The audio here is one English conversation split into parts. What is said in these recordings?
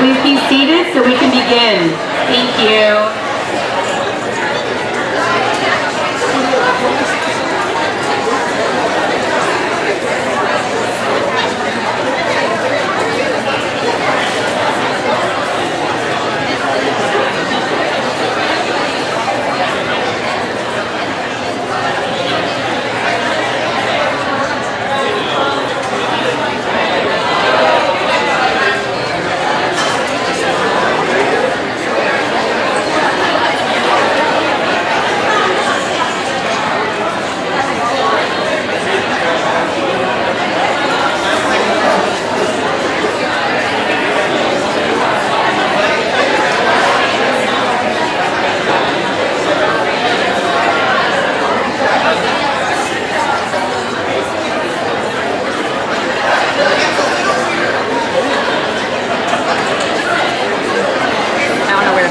Please be seated so we can begin. Thank you.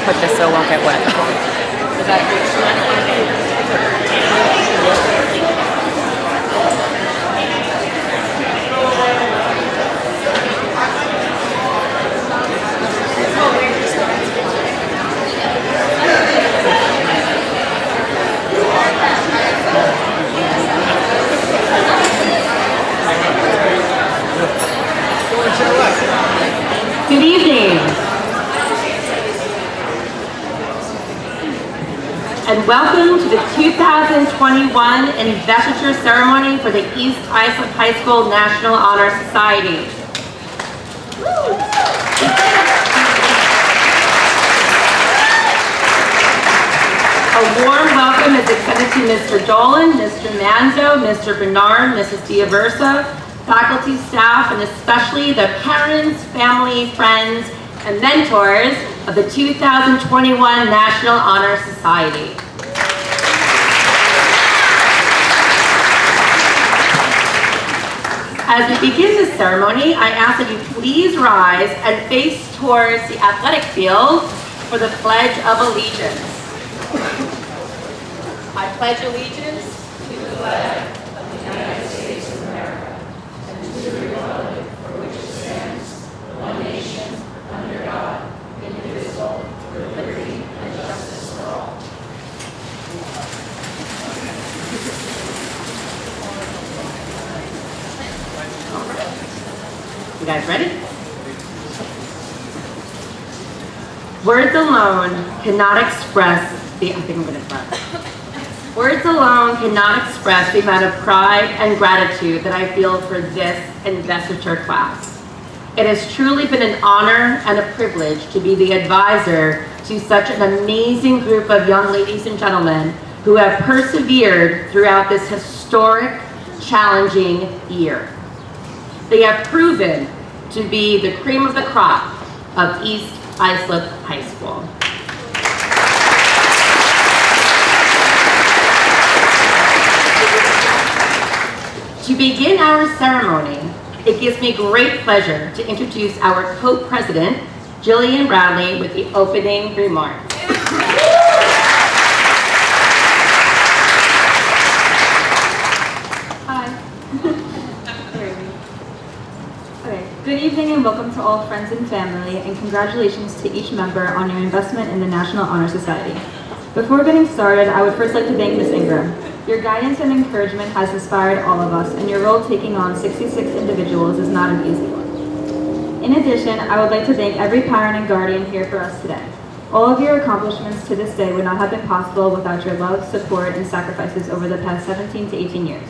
Put this so it won't get wet. Good evening. And welcome to the 2021 investiture ceremony for the East Islip High School National Honor Society. A warm welcome is extended to Mr. Dolan, Mr. Manzo, Mr. Bernard, Mrs. Diaversa, faculty, staff, and especially the parents, family, friends, and mentors of the 2021 National Honor Society. As we begin this ceremony, I ask that you please rise and face towards the athletic field for the Pledge of Allegiance. I pledge allegiance to the flag of the United States of America and to the republic for which it stands, one nation, under God, indivisible, with liberty and justice for all. You guys ready? Words alone cannot express the, Words alone cannot express the amount of pride and gratitude that I feel for this investiture class. It has truly been an honor and a privilege to be the advisor to such an amazing group of young ladies and gentlemen who have persevered throughout this historic, challenging year. They have proven to be the cream of the crop of East Islip High School. To begin our ceremony, it gives me great pleasure to introduce our co-president, Jillian Bradley, with the opening remarks. Hi. Okay. Good evening and welcome to all friends and family, and congratulations to each member on your investment in the National Honor Society. Before getting started, I would first like to thank Ms. Ingram. Your guidance and encouragement has inspired all of us, and your role taking on 66 individuals is not an easy one. In addition, I would like to thank every parent and guardian here for us today. All of your accomplishments to this day would not have been possible without your love, support, and sacrifices over the past 17 to 18 years.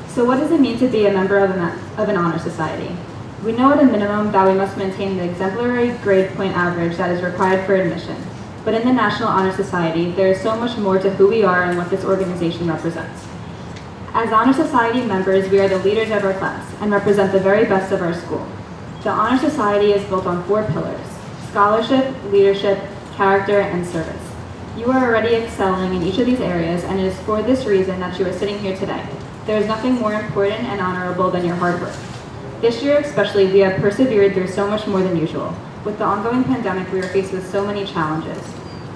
So what does it mean to be a member of an honor society? We know at a minimum that we must maintain the exemplary grade point average that is required for admission. But in the National Honor Society, there is so much more to who we are and what this organization represents. As Honor Society members, we are the leaders of our class and represent the very best of our school. The Honor Society is built on 4 pillars: scholarship, leadership, character, and service. You are already excelling in each of these areas, and it is for this reason that you are sitting here today. There is nothing more important and honorable than your hard work. This year especially, we have persevered through so much more than usual. With the ongoing pandemic, we are faced with so many challenges.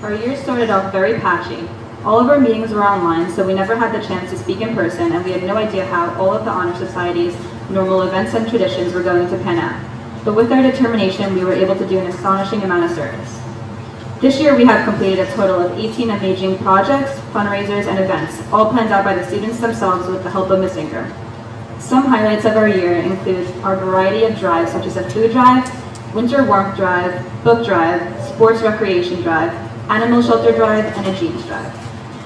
Our year started off very patchy. All of our meetings were online, so we never had the chance to speak in person, and we had no idea how all of the Honor Society's normal events and traditions were going to pan out. but with our determination, we were able to do an astonishing amount of service. This year, we have completed a total of 18 amazing projects, fundraisers, and events, all planned out by the students themselves with the help of Ms. Ingram. Some highlights of our year include our variety of drives, such as a food drive, winter warmth drive, book drive, sports recreation drive, animal shelter drive, and a jeans drive.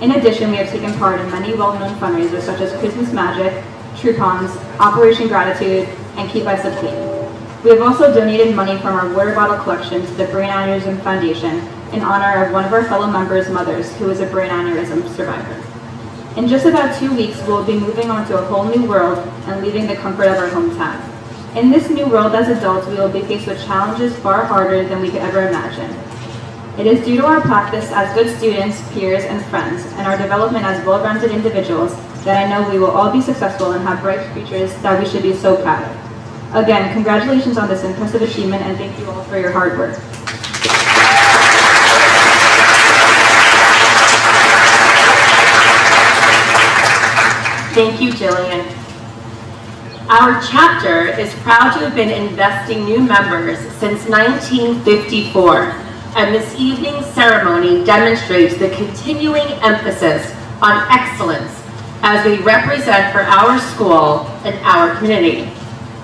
In addition, we have taken part in many well-known fundraisers such as Christmas Magic, Troupons, Operation Gratitude, and Keep Us Up Clean. We have also donated money from our water bottle collection to the Brain Aneurysm Foundation in honor of one of our fellow members' mothers who is a brain aneurysm survivor. In just about 2 weeks, we'll be moving on to a whole new world and leaving the comfort of our hometown. In this new world as adults, we will be faced with challenges far harder than we could ever imagine. It is due to our practice as good students, peers, and friends, and our development as well-rounded individuals that I know we will all be successful and have bright futures that we should be so proud of. Again, congratulations on this impressive achievement, and thank you all for your hard work. Thank you, Jillian. Our chapter is proud to have been investing new members since 1954, and this evening's ceremony demonstrates the continuing emphasis on excellence as we represent for our school and our community.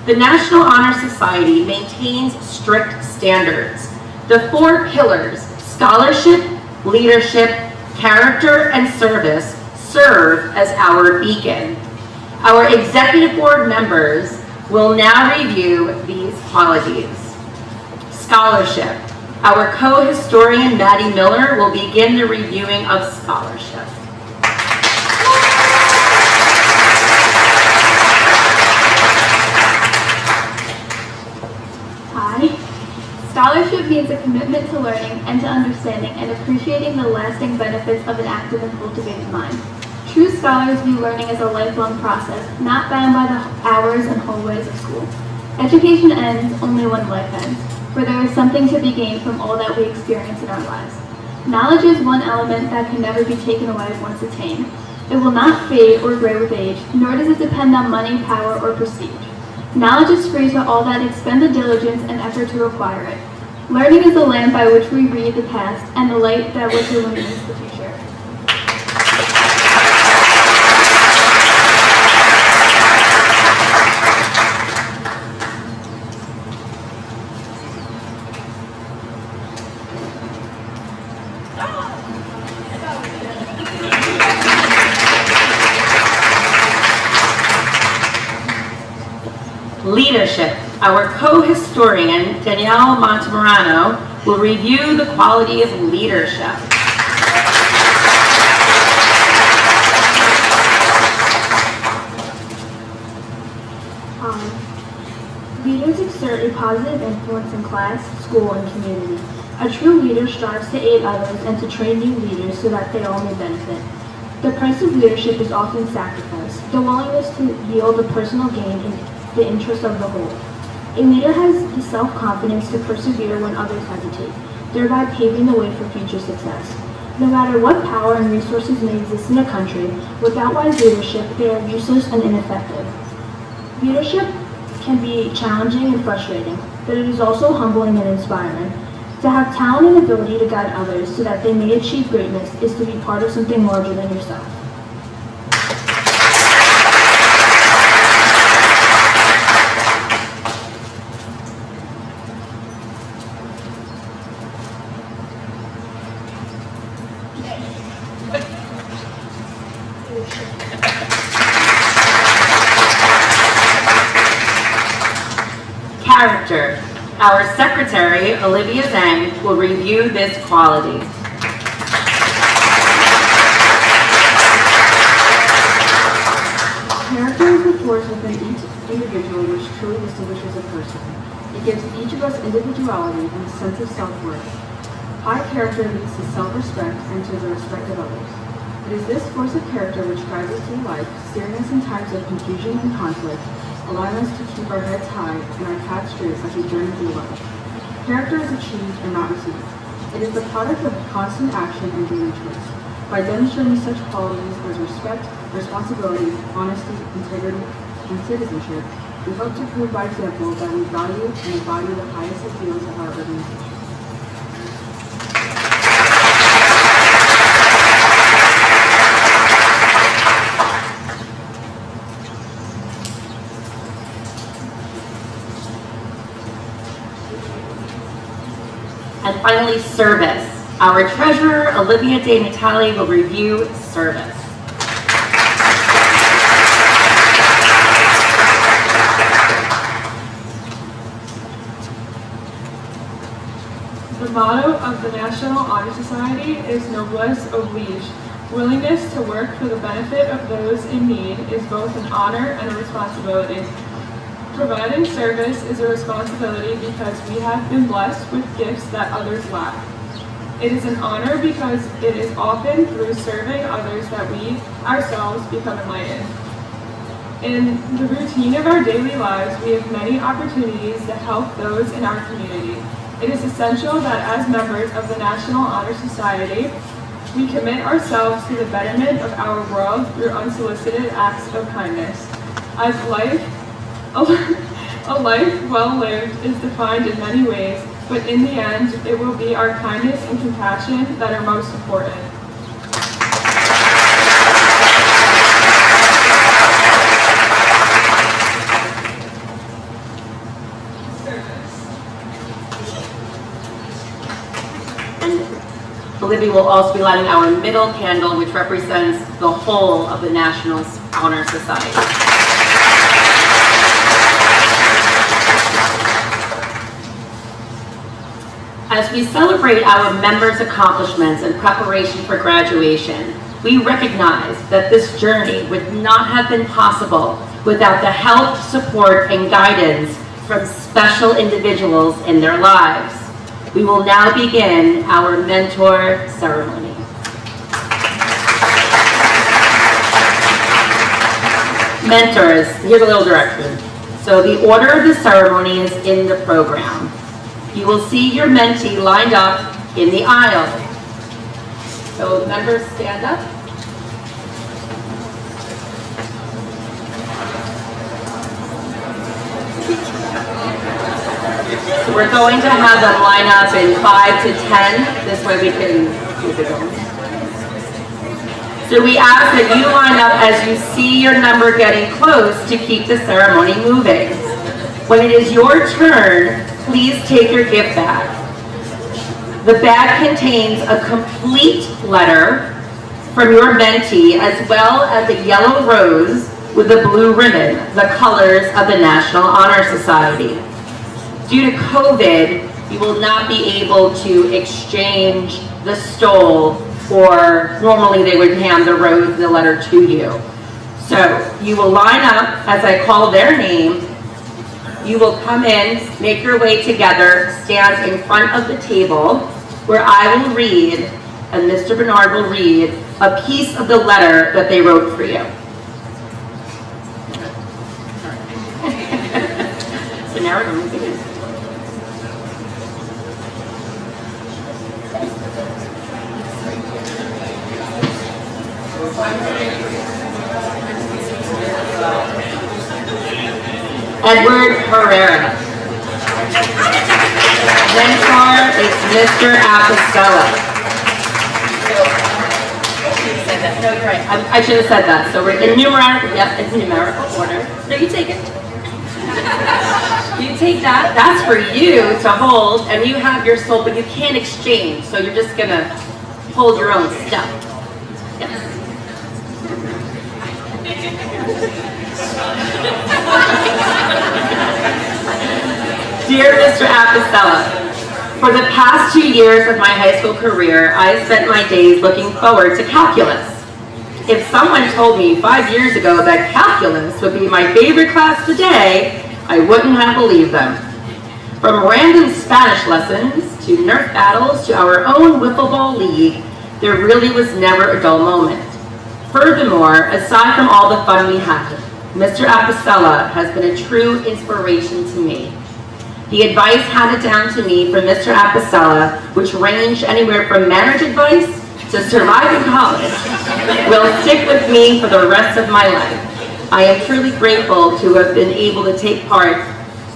The National Honor Society maintains strict standards. The 4 pillars, scholarship, leadership, character, and service, serve as our beacon. Our executive board members will now review these qualities. Scholarship. Our co-historian Maddie Miller will begin the reviewing of scholarship. Scholarship means a commitment to learning and to understanding and appreciating the lasting benefits of an active and cultivated mind. True scholars view learning as a lifelong process, not bound by the hours and hallways of school. Education ends only when life ends, for there is something to be gained from all that we experience in our lives. Knowledge is one element that can never be taken away once attained. It will not fade or gray with age, nor does it depend on money, power, or prestige. Knowledge is free to all that expend the diligence and effort to acquire it. Learning is the lamp by which we read the past and the light that which illuminates the future. Leadership. Our co-historian, Danielle Montemorano, will review the quality of leadership. Leaders exert a positive influence in class, school, and community. A true leader strives to aid others and to train new leaders so that they all may benefit. The price of leadership is often sacrifice, the willingness to yield the personal gain in the interest of the whole. A leader has the self-confidence to persevere when others hesitate, thereby paving the way for future success. No matter what power and resources may exist in a country, without wise leadership, they are useless and ineffective. Leadership can be challenging and frustrating, but it is also humbling and inspiring. To have talent and ability to guide others so that they may achieve greatness is to be part of something larger than yourself. Character. Our secretary, Olivia Zhang, will review this quality. Character is the force within each individual which truly distinguishes a person. It gives each of us individuality and a sense of self-worth. High character leads to self-respect and to the respect of others. It is this force of character which guides us through life, steering us in times of confusion and conflict, allowing us to keep our heads high and our paths straight as we journey through life. Character is achieved and not received. It is the product of constant action and daily choice. By demonstrating such qualities as respect, responsibility, honesty, integrity, and citizenship, We hope to prove by example that we value and embody the highest ideals of our organization. And finally, service. Our treasurer, Olivia De Natale, will review service. The motto of the National Honor Society is Noblesse Oblige. Willingness to work for the benefit of those in need is both an honor and a responsibility. Providing service is a responsibility because we have been blessed with gifts that others lack. It is an honor because it is often through serving others that we ourselves become enlightened. In the routine of our daily lives, we have many opportunities to help those in our community. It is essential that as members of the National Honor Society, we commit ourselves to the betterment of our world through unsolicited acts of kindness. As a life well lived is defined in many ways, but in the end, it will be our kindness and compassion that are most important. Olivia will also be lighting our middle candle, which represents the whole of the National Honor Society. As we celebrate our members' accomplishments in preparation for graduation, we recognize that this journey would not have been possible without the help, support, and guidance from special individuals in their lives. We will now begin our mentor ceremony. Mentors, here's a little direction. So the order of the ceremony is in the program. You will see your mentee lined up in the aisle. So members, stand up. So we're going to have them line up in 5 to 10. This way we can keep it going. So we ask that you line up as you see your number getting close to keep the ceremony moving. When it is your turn, please take your gift bag. The bag contains a complete letter from your mentee as well as a yellow rose with a blue ribbon, the colors of the National Honor Society. Due to COVID, you will not be able to exchange the stole, or normally they would hand the rose and the letter to you. So you will line up as I call their name. You will come in, make your way together, stand in front of the table where I will read, and Mr. Bernard will read, a piece of the letter that they wrote for you. So now we're going to begin. Edward Herrera. Mentor is Mr. Apostella. No, you're right. I should have said that. So we're in numerical. Yep, it's numerical order. No, you take it. You take that. That's for you to hold, and you have your soul, but you can't exchange. So you're just gonna hold your own stuff. Yes. Dear Mr. Apostella, for the past 2 years of my high school career, I spent my days looking forward to calculus. If someone told me 5 years ago that calculus would be my favorite class today, I wouldn't have believed them. From random Spanish lessons to Nerf battles to our own wiffle ball league, there really was never a dull moment. Furthermore, aside from all the fun we had, Mr. Apostella has been a true inspiration to me. The advice handed down to me from Mr. Apostella, which ranged anywhere from marriage advice to surviving college, will stick with me for the rest of my life. I am truly grateful to have been able to take part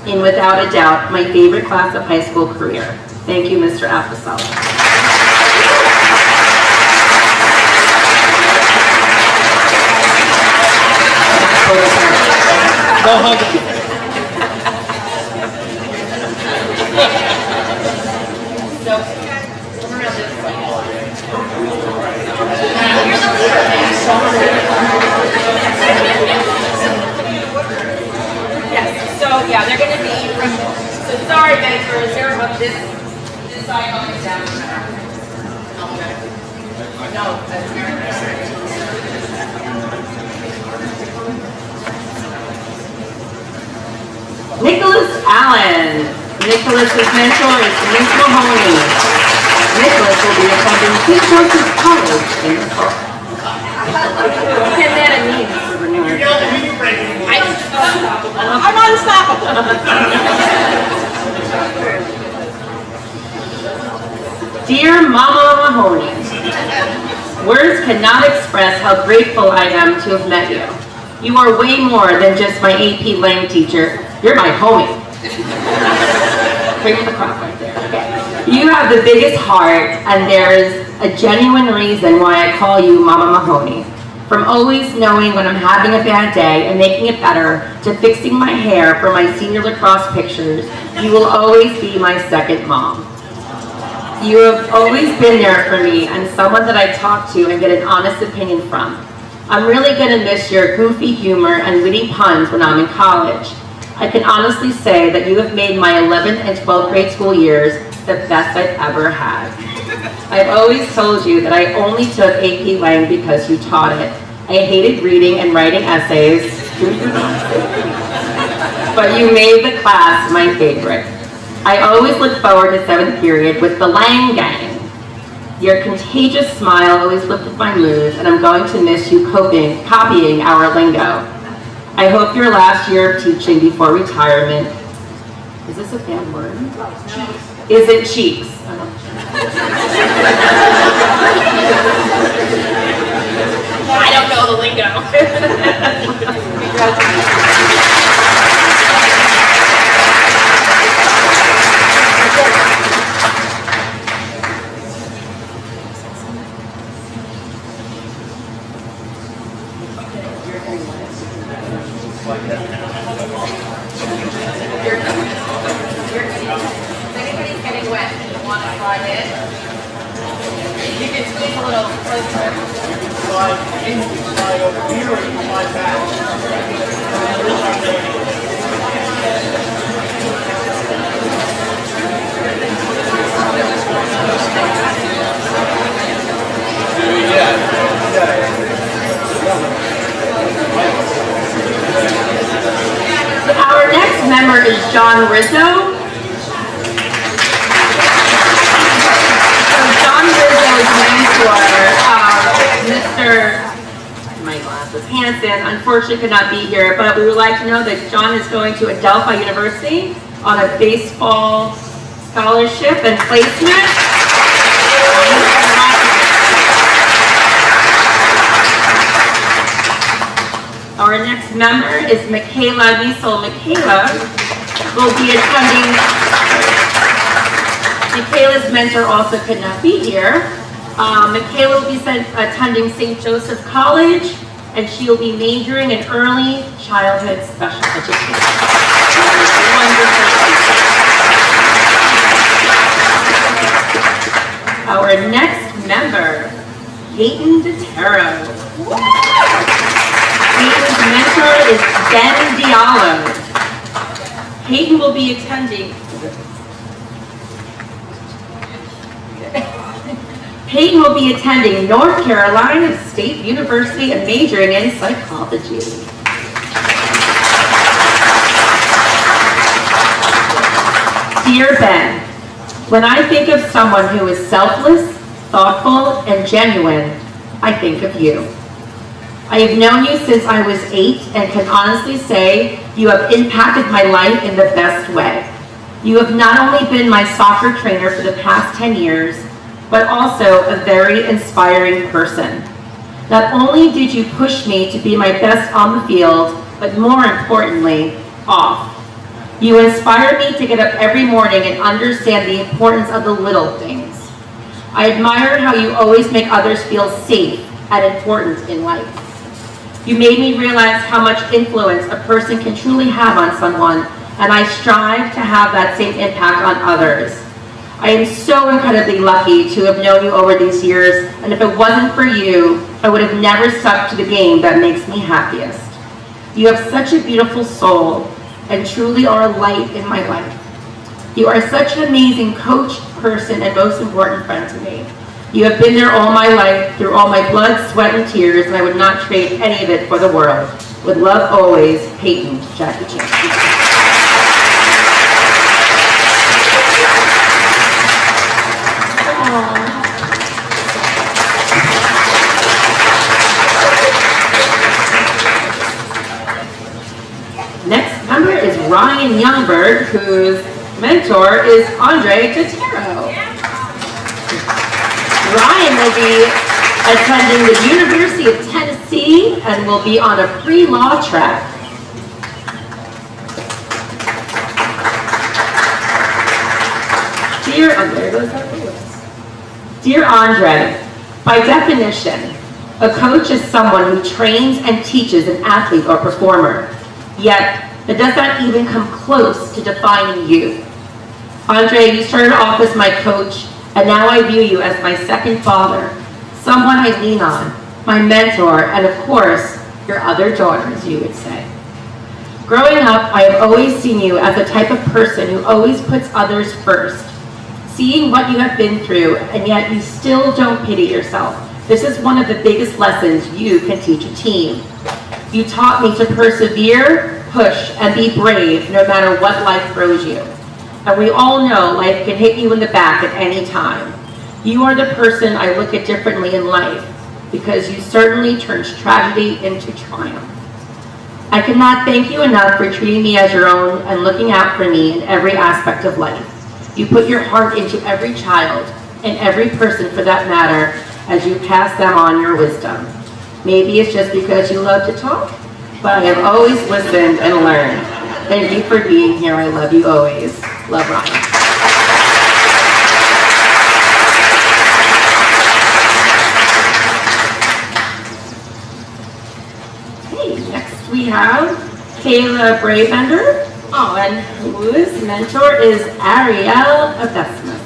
in, without a doubt, my favorite class of high school career. Thank you, Mr. Apostolo. Yes, so yeah, they're gonna be from, so sorry guys, for zero up this side on the down. No, that's Nicholas Allen. Nicholas's mentor is Miss Mahoney. Nicholas will be attending St. Joseph's College in the fall. and then a knee, Mr. Bernard. I'm unstoppable. Dear Mama Mahoney, words cannot express how grateful I am to have met you. You are way more than just my AP Lang teacher. You're my homie. Bring the crop right there. Okay. You have the biggest heart, and there's a genuine reason why I call you Mama Mahoney. From always knowing when I'm having a bad day and making it better, to fixing my hair for my senior lacrosse pictures, you will always be my second mom. You have always been there for me and someone that I talk to and get an honest opinion from. I'm really going to miss your goofy humor and witty puns when I'm in college. I can honestly say that you have made my 11th and 12th grade school years the best I've ever had. I've always told you that I only took AP Lang because you taught it. I hated reading and writing essays, but you made the class my favorite. I always look forward to 7th period with the Lang Gang. Your contagious smile always lifted my mood, and I'm going to miss you copying our lingo. I hope your last year of teaching before retirement, is this a bad word? Is it cheeks? I don't know the lingo. Anybody's getting wet, you want to slide in? You can squeeze a little closer. Slide over here and slide back. Our next member is John Rizzo. So John Rizzo's mentor, Mr. My glasses, Hansen, unfortunately could not be here, but we would like to know that John is going to Adelphi University on a baseball scholarship and placement. Our next member is Michaela Wiesel. Michaela will be attending. Michaela's mentor also could not be here. Michaela will be attending St. Joseph College, and she will be majoring in early childhood special education. Our next member, Peyton DeTero. Peyton's mentor is Ben Diallo. Peyton will be attending. Peyton will be attending North Carolina State University and majoring in psychology. Dear Ben, when I think of someone who is selfless, thoughtful, and genuine, I think of you. I have known you since I was 8 and can honestly say you have impacted my life in the best way. You have not only been my soccer trainer for the past 10 years, but also a very inspiring person. Not only did you push me to be my best on the field, but more importantly, off. You inspire me to get up every morning and understand the importance of the little things. I admire how you always make others feel safe and important in life. You made me realize how much influence a person can truly have on someone, and I strive to have that same impact on others. I am so incredibly lucky to have known you over these years, and if it wasn't for you, I would have never stuck to the game that makes me happiest. You have such a beautiful soul, and truly are a light in my life. You are such an amazing coach, person, and most important friend to me. You have been there all my life, through all my blood, sweat, and tears, and I would not trade any of it for the world. With love always, Peyton, Jackie Chan. Next member is Ryan Youngberg, whose mentor is Andre Totero. Ryan will be attending the University of Tennessee and will be on a pre-law track. Dear Andre, by definition, a coach is someone who trains and teaches an athlete or performer. Yet, it does not even come close to defining you. Andre, you started off as my coach, and now I view you as my second father, someone I lean on, my mentor, and of course, your other daughter, as you would say. Growing up, I have always seen you as the type of person who always puts others first. Seeing what you have been through, and yet you still don't pity yourself. This is one of the biggest lessons you can teach a team. You taught me to persevere, push, and be brave no matter what life throws you. And we all know life can hit you in the back at any time. You are the person I look at differently in life because you certainly turned tragedy into triumph. I cannot thank you enough for treating me as your own and looking out for me in every aspect of life. You put your heart into every child and every person for that matter as you pass them on your wisdom. Maybe it's just because you love to talk, but I have always listened and learned. Thank you for being here. I love you always. Love, Ryan. Okay, next we have Kayla Bravender. Oh, and whose mentor is Ariel Abesmus.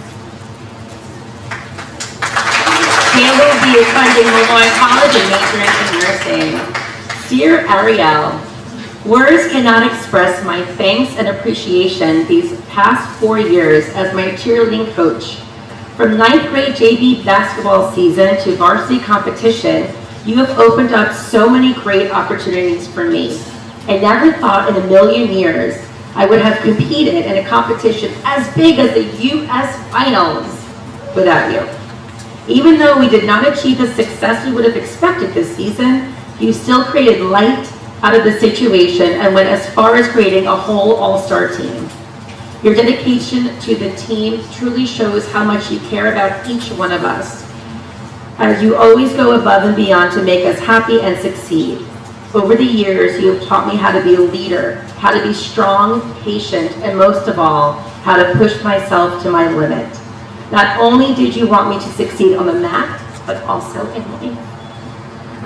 Kayla will be attending Malloy College and majoring in nursing. Dear Ariel, words cannot express my thanks and appreciation these past 4 years as my cheerleading coach. From 9th grade JV basketball season to varsity competition, you have opened up so many great opportunities for me. I never thought in a million years I would have competed in a competition as big as the U.S. Finals without you. Even though we did not achieve the success we would have expected this season, you still created light out of the situation and went as far as creating a whole all-star team. Your dedication to the team truly shows how much you care about each one of us, as you always go above and beyond to make us happy and succeed. Over the years, you have taught me how to be a leader, how to be strong, patient, and most of all, how to push myself to my limit. Not only did you want me to succeed on the mat, but also in life.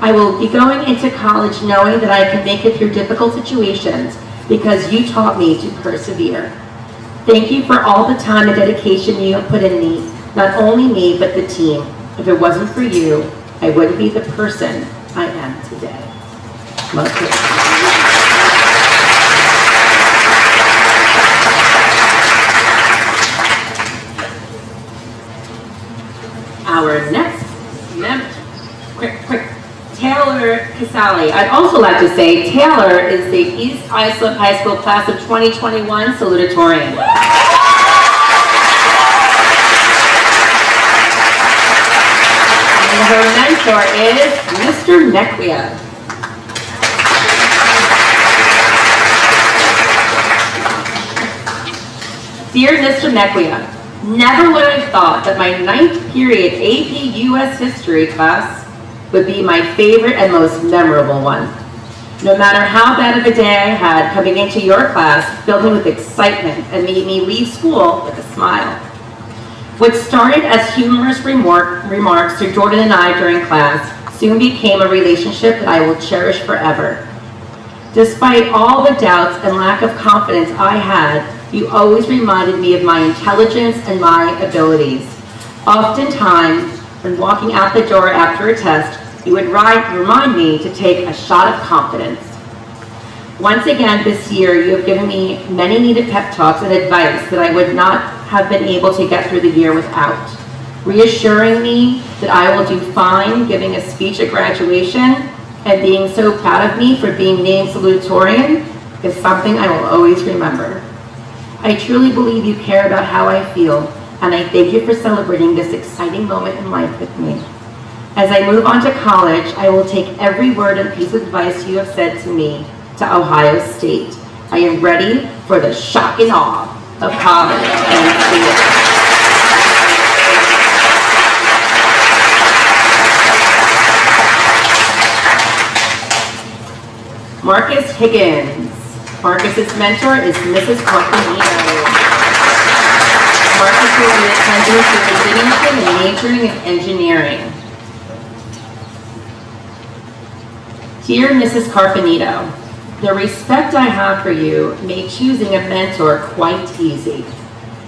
I will be going into college knowing that I can make it through difficult situations because you taught me to persevere. Thank you for all the time and dedication you have put in me, not only me, but the team. If it wasn't for you, I wouldn't be the person I am today. Love you. Our next member, quick. Taylor Casali. I'd also like to say Taylor is the East Islip High School class of 2021 salutatorian. And her mentor is Mr. Nequia. Dear Mr. Nequia, never would I have thought that my 9th period AP US History class would be my favorite and most memorable one. No matter how bad of a day I had, coming into your class filled me with excitement and made me leave school with a smile. What started as humorous remarks to Jordan and I during class soon became a relationship that I will cherish forever. Despite all the doubts and lack of confidence I had, you always reminded me of my intelligence and my abilities. Oftentimes, when walking out the door after a test, you would remind me to take a shot of confidence. Once again this year, you have given me many needed pep talks and advice that I would not have been able to get through the year without. Reassuring me that I will do fine giving a speech at graduation and being so proud of me for being named salutatorian is something I will always remember. I truly believe you care about how I feel, and I thank you for celebrating this exciting moment in life with me. As I move on to college, I will take every word and piece of advice you have said to me to Ohio State. I am ready for the shock and awe of college and freedom. Marcus Higgins. Marcus's mentor is Mrs. Corpenito. Marcus will be attending to Binghamton and majoring in engineering. Dear Mrs. Carpenito, the respect I have for you made choosing a mentor quite easy.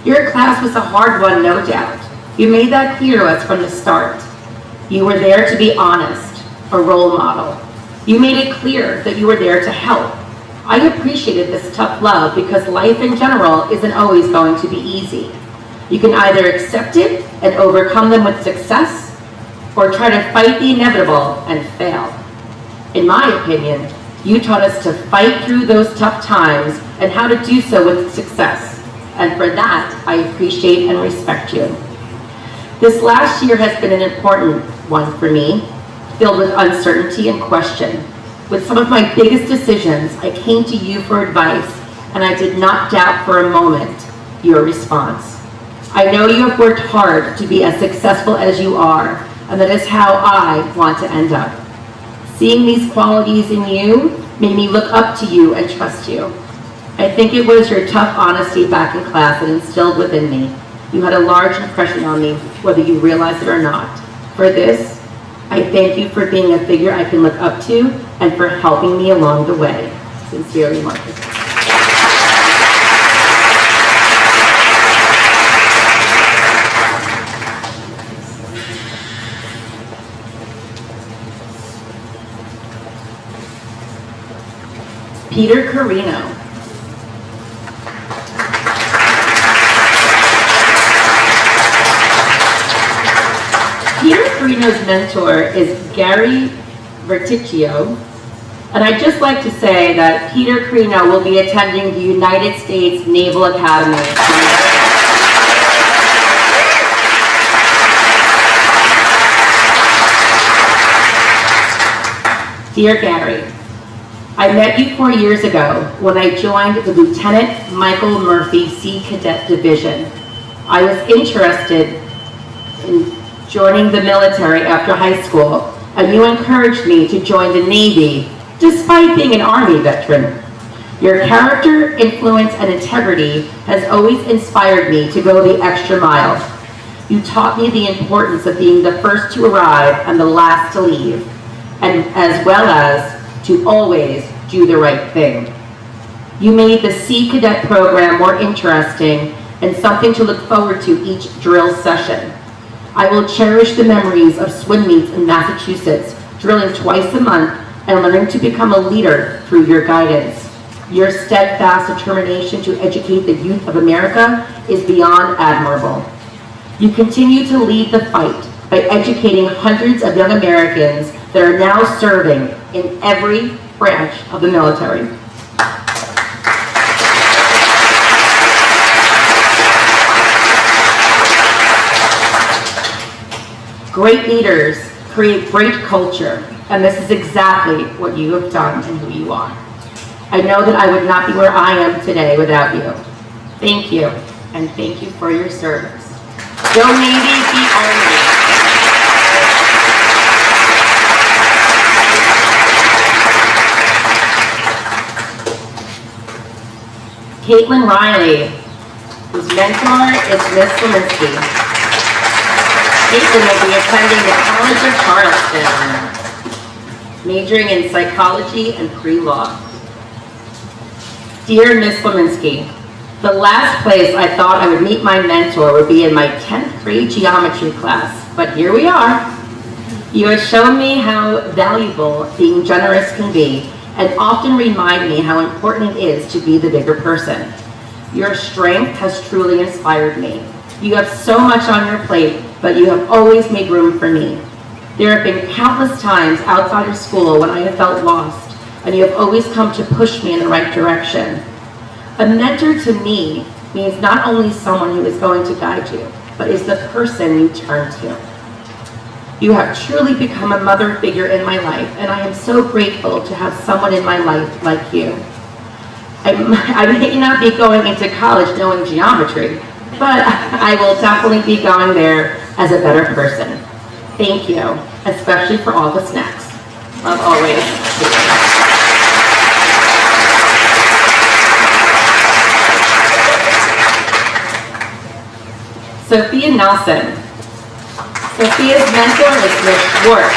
Your class was a hard one, no doubt. You made that clear to us from the start. You were there to be honest, a role model. You made it clear that you were there to help. I appreciated this tough love because life in general isn't always going to be easy. You can either accept it and overcome them with success, or try to fight the inevitable and fail. In my opinion, you taught us to fight through those tough times and how to do so with success. And for that, I appreciate and respect you. This last year has been an important one for me, filled with uncertainty and question. With some of my biggest decisions, I came to you for advice, and I did not doubt for a moment your response. I know you have worked hard to be as successful as you are, and that is how I want to end up. Seeing these qualities in you made me look up to you and trust you. I think it was your tough honesty back in class that instilled within me. You had a large impression on me, whether you realize it or not. For this, I thank you for being a figure I can look up to and for helping me along the way. Sincerely, Marcus. Peter Carino. Peter Carino's mentor is Gary Verticchio, and I'd just like to say that Peter Carino will be attending the United States Naval Academy. Dear Gary, I met you 4 years ago when I joined the Lieutenant Michael Murphy Sea Cadet Division. I was interested in joining the military after high school, and you encouraged me to join the Navy, despite being an Army veteran. Your character, influence, and integrity has always inspired me to go the extra mile. You taught me the importance of being the first to arrive and the last to leave, and as well as to always do the right thing. You made the Sea Cadet program more interesting and something to look forward to each drill session. I will cherish the memories of swim meets in Massachusetts, drilling twice a month and learning to become a leader through your guidance. Your steadfast determination to educate the youth of America is beyond admirable. You continue to lead the fight by educating hundreds of young Americans that are now serving in every branch of the military. Great leaders create great culture, and this is exactly what you have done and who you are. I know that I would not be where I am today without you. Thank you, and thank you for your service. Go Navy, be Army. Caitlin Riley, whose mentor is Miss Lewinsky. Caitlin will be attending the College of Charleston, majoring in psychology and pre-law. Dear Miss Lewinsky, the last place I thought I would meet my mentor would be in my 10th grade geometry class, but here we are. You have shown me how valuable being generous can be and often remind me how important it is to be the bigger person. Your strength has truly inspired me. You have so much on your plate, but you have always made room for me. There have been countless times outside of school when I have felt lost, and you have always come to push me in the right direction. A mentor to me means not only someone who is going to guide you, but is the person you turn to. You have truly become a mother figure in my life, and I am so grateful to have someone in my life like you. I may not be going into college knowing geometry, but I will definitely be going there as a better person. Thank you, especially for all the snacks. Love always. Sophia Nelson. Sophia's mentor is Miss Schwartz.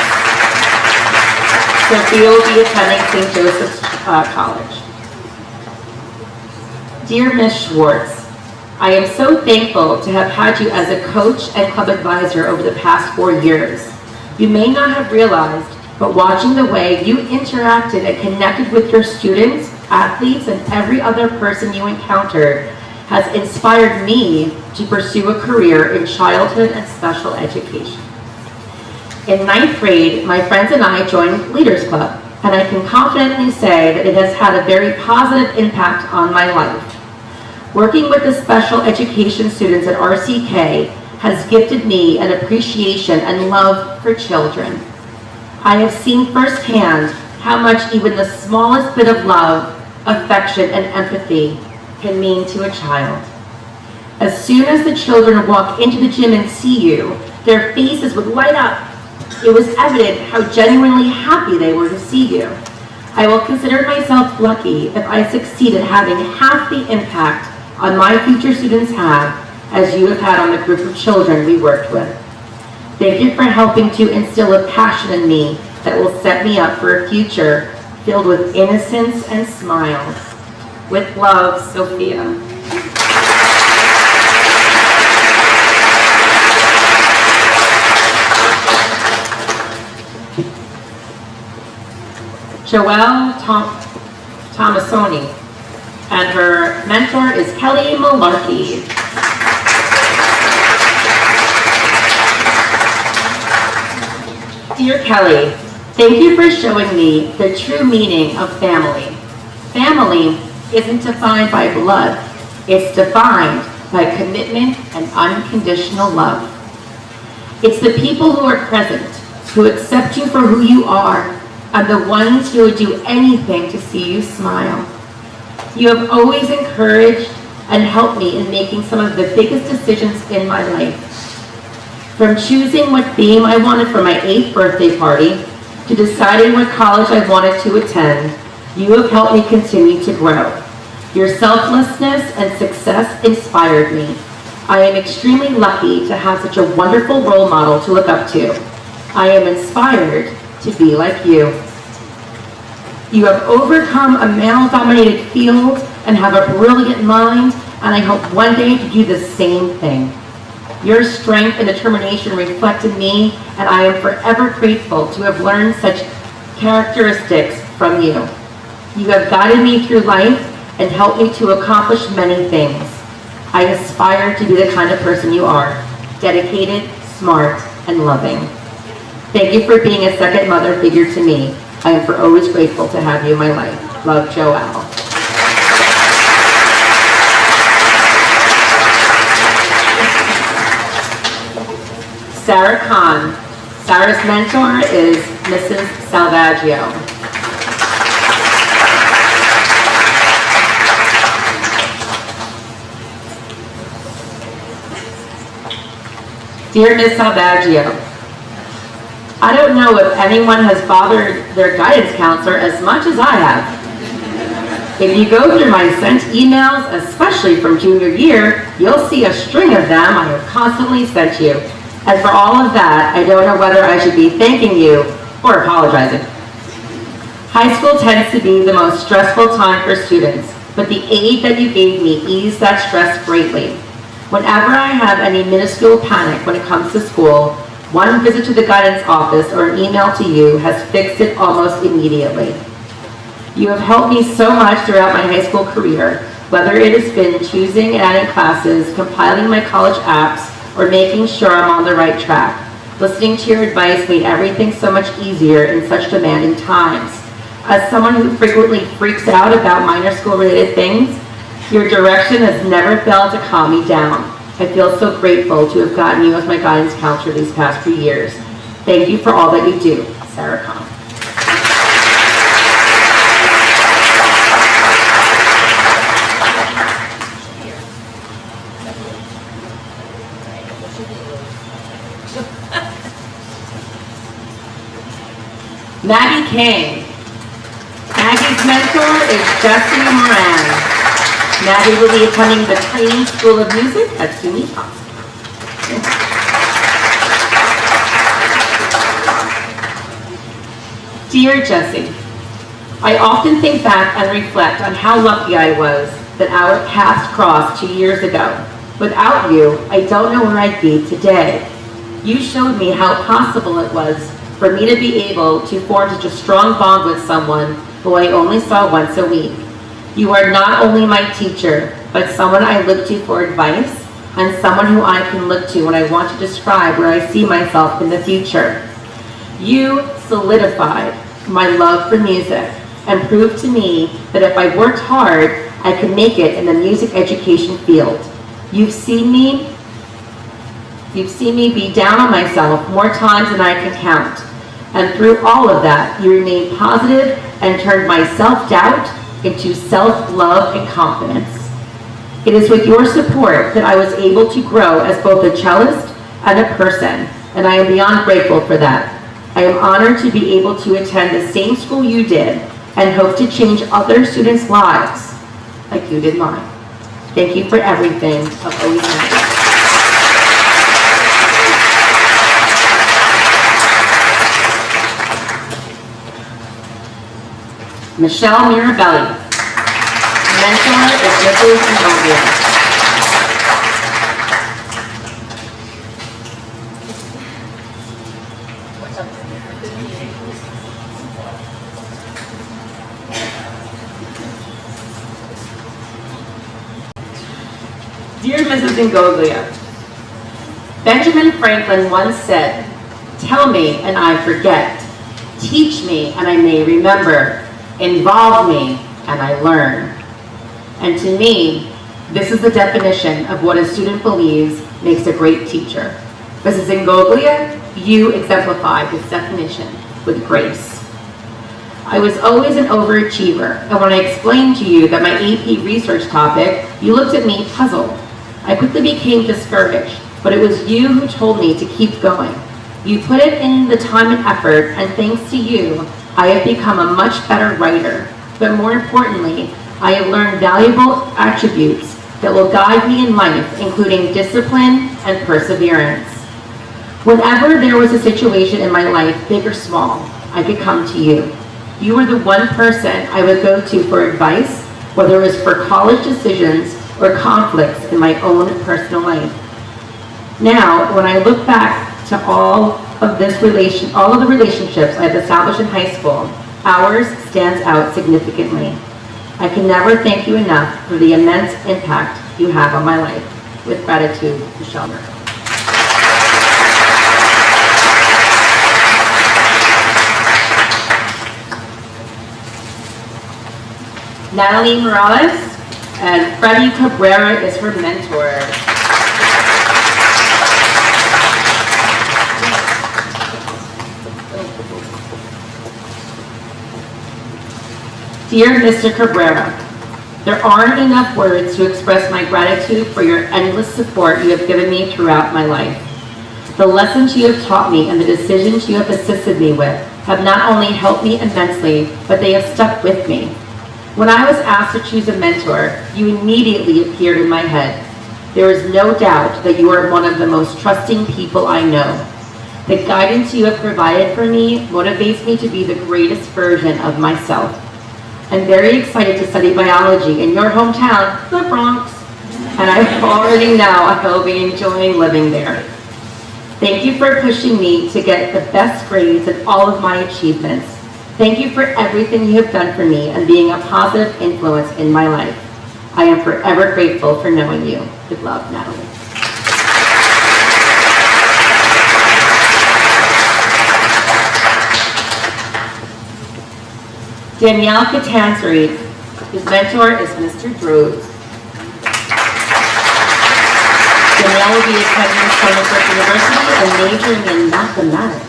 Sophia will be attending St. Joseph's College. Dear Miss Schwartz, I am so thankful to have had you as a coach and club advisor over the past 4 years. You may not have realized, but watching the way you interacted and connected with your students, athletes, and every other person you encountered has inspired me to pursue a career in childhood and special education. In 9th grade, my friends and I joined Leaders Club, and I can confidently say that it has had a very positive impact on my life. Working with the special education students at RCK has gifted me an appreciation and love for children. I have seen firsthand how much even the smallest bit of love, affection, and empathy can mean to a child. As soon as the children walk into the gym and see you, their faces would light up. It was evident how genuinely happy they were to see you. I will consider myself lucky if I succeed at having half the impact on my future students have as you have had on the group of children we worked with. Thank you for helping to instill a passion in me that will set me up for a future filled with innocence and smiles. With love, Sophia. Joelle Tomasoni, and her mentor is Kelly Malarkey. Dear Kelly, thank you for showing me the true meaning of family. Family isn't defined by blood, it's defined by commitment and unconditional love. It's the people who are present, who accept you for who you are, and the ones who would do anything to see you smile. You have always encouraged and helped me in making some of the biggest decisions in my life. From choosing what theme I wanted for my 8th birthday party, to deciding what college I wanted to attend, you have helped me continue to grow. Your selflessness and success inspired me. I am extremely lucky to have such a wonderful role model to look up to. I am inspired to be like you. You have overcome a male-dominated field and have a brilliant mind, and I hope one day to do the same thing. Your strength and determination reflect in me, and I am forever grateful to have learned such characteristics from you. You have guided me through life and helped me to accomplish many things. I aspire to be the kind of person you are, dedicated, smart, and loving. Thank you for being a second mother figure to me. I am for always grateful to have you in my life. Love, Joelle. Sarah Kahn. Sarah's mentor is Mrs. Salvaggio. Dear Ms. Salvaggio, I don't know if anyone has bothered their guidance counselor as much as I have. If you go through my sent emails, especially from junior year, you'll see a string of them I have constantly sent you. And for all of that, I don't know whether I should be thanking you or apologizing. High school tends to be the most stressful time for students, but the aid that you gave me eased that stress greatly. Whenever I have any minuscule panic when it comes to school, one visit to the guidance office or an email to you has fixed it almost immediately. You have helped me so much throughout my high school career, whether it has been choosing and adding classes, compiling my college apps, or making sure I'm on the right track. Listening to your advice made everything so much easier in such demanding times. As someone who frequently freaks out about minor school-related things, your direction has never failed to calm me down. I feel so grateful to have gotten you as my guidance counselor these past few years. Thank you for all that you do, Sarah Kahn. Maggie King. Maggie's mentor is Jessie Moran. Maggie will be attending the Training School of Music at SUNY Austin. Dear Jessie, I often think back and reflect on how lucky I was that our paths crossed 2 years ago. Without you, I don't know where I'd be today. You showed me how possible it was for me to be able to form such a strong bond with someone who I only saw once a week. You are not only my teacher, but someone I look to for advice and someone who I can look to when I want to describe where I see myself in the future. You solidified my love for music and proved to me that if I worked hard, I could make it in the music education field. You've seen me be down on myself more times than I can count. And through all of that, you remained positive and turned my self-doubt into self-love and confidence. It is with your support that I was able to grow as both a cellist and a person, and I am beyond grateful for that. I am honored to be able to attend the same school you did and hope to change other students' lives like you did mine. Thank you for everything. I've always known. Michelle Mirabelli. Mentor is Nicholas Zenobia. Dear Mrs. Ingoglia, Benjamin Franklin once said, "Tell me and I forget. Teach me and I may remember. Involve me and I learn." And to me, this is the definition of what a student believes makes a great teacher. Mrs. Ingoglia, you exemplify this definition with grace. I was always an overachiever, and when I explained to you that my AP research topic, you looked at me puzzled. I quickly became discouraged, but it was you who told me to keep going. You put it in the time and effort, and thanks to you, I have become a much better writer. But more importantly, I have learned valuable attributes that will guide me in life, including discipline and perseverance. Whenever there was a situation in my life, big or small, I could come to you. You were the one person I would go to for advice, whether it was for college decisions or conflicts in my own personal life. Now, when I look back to all of the relationships I've established in high school, ours stands out significantly. I can never thank you enough for the immense impact you have on my life. With gratitude, Michelle. Natalie Morales, and Freddie Cabrera is her mentor. Dear Mr. Cabrera, there aren't enough words to express my gratitude for your endless support you have given me throughout my life. The lessons you have taught me and the decisions you have assisted me with have not only helped me immensely, but they have stuck with me. When I was asked to choose a mentor, you immediately appeared in my head. There is no doubt that you are one of the most trusting people I know. The guidance you have provided for me motivates me to be the greatest version of myself. I'm very excited to study biology in your hometown, the Bronx, and I already know I will be enjoying living there. Thank you for pushing me to get the best grades in all of my achievements. Thank you for everything you have done for me and being a positive influence in my life. I am forever grateful for knowing you. With love, Natalie. Danielle Catanzari, his mentor is Mr. Droz. Danielle will be attending Stony Brook University and majoring in mathematics.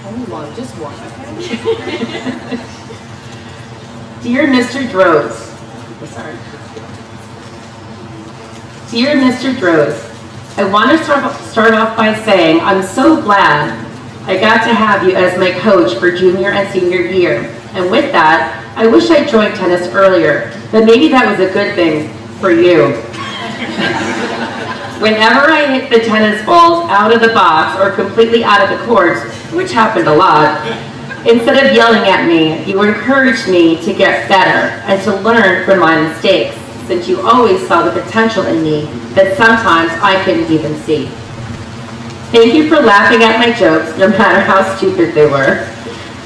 Only one, just one, okay? Dear Mr. Droz, Dear Mr. Droz, I want to start off by saying I'm so glad I got to have you as my coach for junior and senior year. And with that, I wish I joined tennis earlier, but maybe that was a good thing for you. Whenever I hit the tennis balls out of the box or completely out of the courts, which happened a lot, instead of yelling at me, you encouraged me to get better and to learn from my mistakes, since you always saw the potential in me that sometimes I couldn't even see. Thank you for laughing at my jokes, no matter how stupid they were.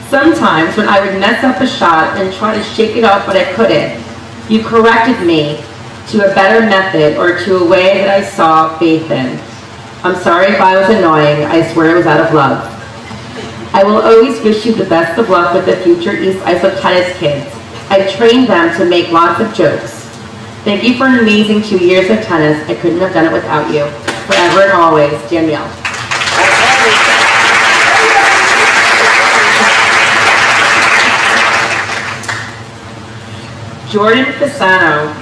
Sometimes when I would mess up a shot and try to shake it off but I couldn't, you corrected me to a better method or to a way that I saw faith in. I'm sorry if I was annoying, I swear it was out of love. I will always wish you the best of luck with the future East Islip tennis kids. I trained them to make lots of jokes. Thank you for an amazing 2 years of tennis. I couldn't have done it without you. Forever and always, Danielle. Jordan Fasano.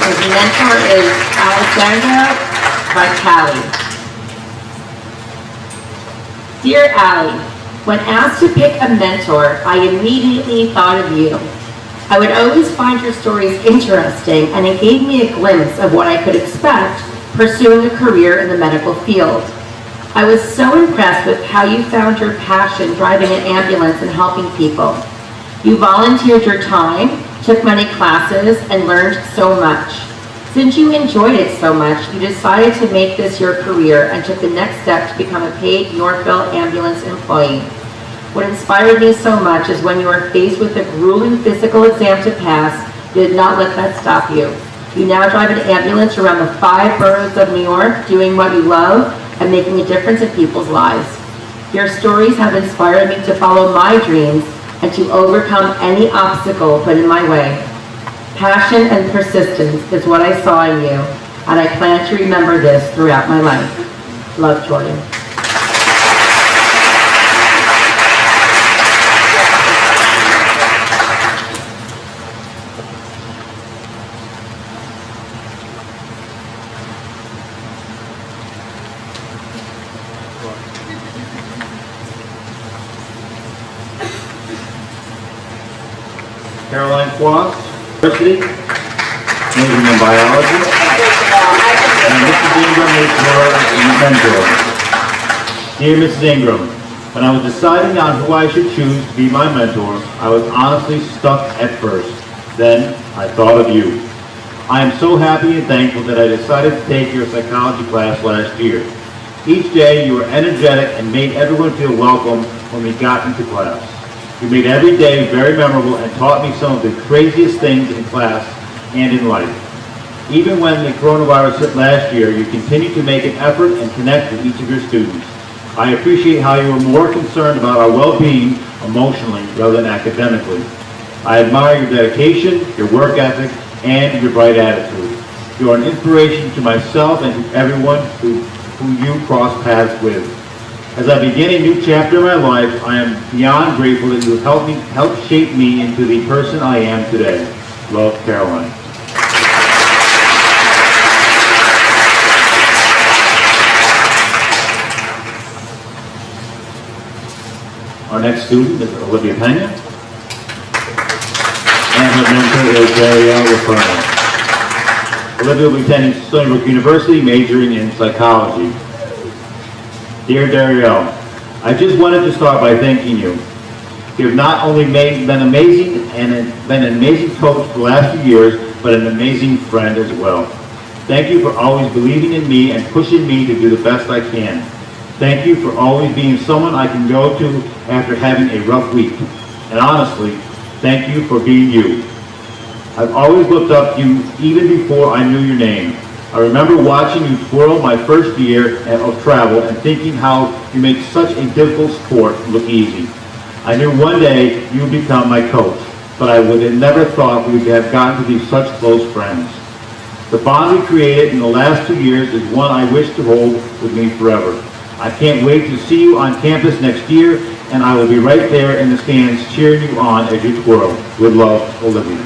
His mentor is Alexandra Vitale. Dear Allie, when asked to pick a mentor, I immediately thought of you. I would always find your stories interesting, and it gave me a glimpse of what I could expect pursuing a career in the medical field. I was so impressed with how you found your passion driving an ambulance and helping people. You volunteered your time, took many classes, and learned so much. Since you enjoyed it so much, you decided to make this your career and took the next step to become a paid Northville ambulance employee. What inspired me so much is when you were faced with a grueling physical exam to pass, you did not let that stop you. You now drive an ambulance around the 5 boroughs of New York, doing what you love and making a difference in people's lives. Your stories have inspired me to follow my dreams and to overcome any obstacle put in my way. Passion and persistence is what I saw in you, and I plan to remember this throughout my life. Love, Jordan. Caroline Quast, University, majoring in biology, and Mrs. Ingram is her mentor. Dear Mrs. Ingram, when I was deciding on who I should choose to be my mentor, I was honestly stuck at first. Then I thought of you. I am so happy and thankful that I decided to take your psychology class last year. Each day you were energetic and made everyone feel welcome when we got into class. You made every day very memorable and taught me some of the craziest things in class and in life. Even when the coronavirus hit last year, you continued to make an effort and connect with each of your students. I appreciate how you were more concerned about our well-being emotionally rather than academically. I admire your dedication, your work ethic, and your bright attitude. You are an inspiration to myself and to everyone who you cross paths with. As I begin a new chapter in my life, I am beyond grateful that you have helped shape me into the person I am today. Love, Caroline. Our next student is Olivia Pena, and her mentor is Darielle Raferno. Olivia will be attending Stony Brook University, majoring in psychology. Dear Darielle, I just wanted to start by thanking you. You have not only been amazing and been an amazing coach for the last few years, but an amazing friend as well. Thank you for always believing in me and pushing me to do the best I can. Thank you for always being someone I can go to after having a rough week. And honestly, thank you for being you. I've always looked up to you even before I knew your name. I remember watching you twirl my first year of travel and thinking how you make such a difficult sport look easy. I knew one day you would become my coach, but I would have never thought we would have gotten to be such close friends. The bond we created in the last 2 years is one I wish to hold with me forever. I can't wait to see you on campus next year, and I will be right there in the stands cheering you on as you twirl. With love, Olivia.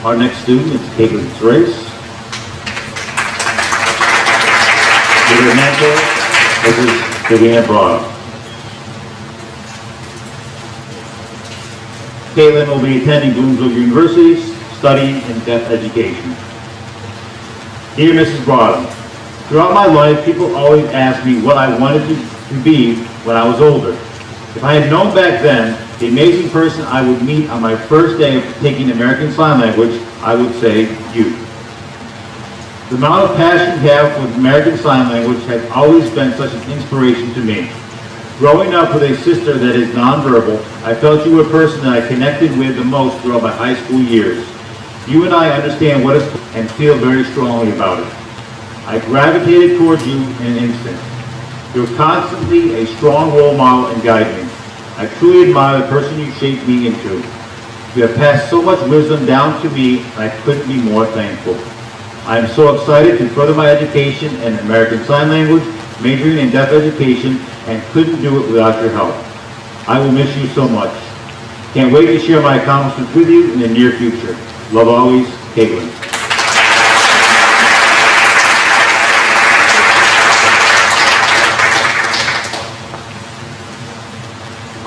Our next student is Caitlin Trace. With her mentor, Mrs. Viviana Brada. Caitlin will be attending Bloomsburg University, studying in deaf education. Dear Mrs. Brada, throughout my life, people always ask me what I wanted to be when I was older. If I had known back then the amazing person I would meet on my first day of taking American Sign Language, I would say you. The amount of passion you have for American Sign Language has always been such an inspiration to me. Growing up with a sister that is nonverbal, I felt you were a person that I connected with the most throughout my high school years. You and I understand what it's and feel very strongly about it. I gravitated towards you in an instant. You're constantly a strong role model and guide me. I truly admire the person you shaped me into. You have passed so much wisdom down to me, and I couldn't be more thankful. I am so excited to further my education in American Sign Language, majoring in deaf education, and couldn't do it without your help. I will miss you so much. Can't wait to share my accomplishments with you in the near future. Love always, Caitlin.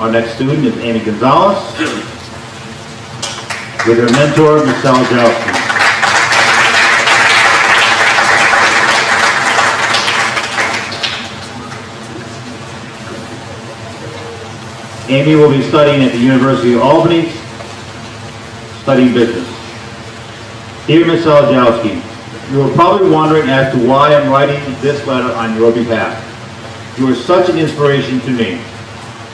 Our next student is Amy Gonzalez, with her mentor, Michelle Jowski. Amy will be studying at the University of Albany, studying business. Dear Ms. Salajowski, you are probably wondering as to why I'm writing this letter on your behalf. You are such an inspiration to me.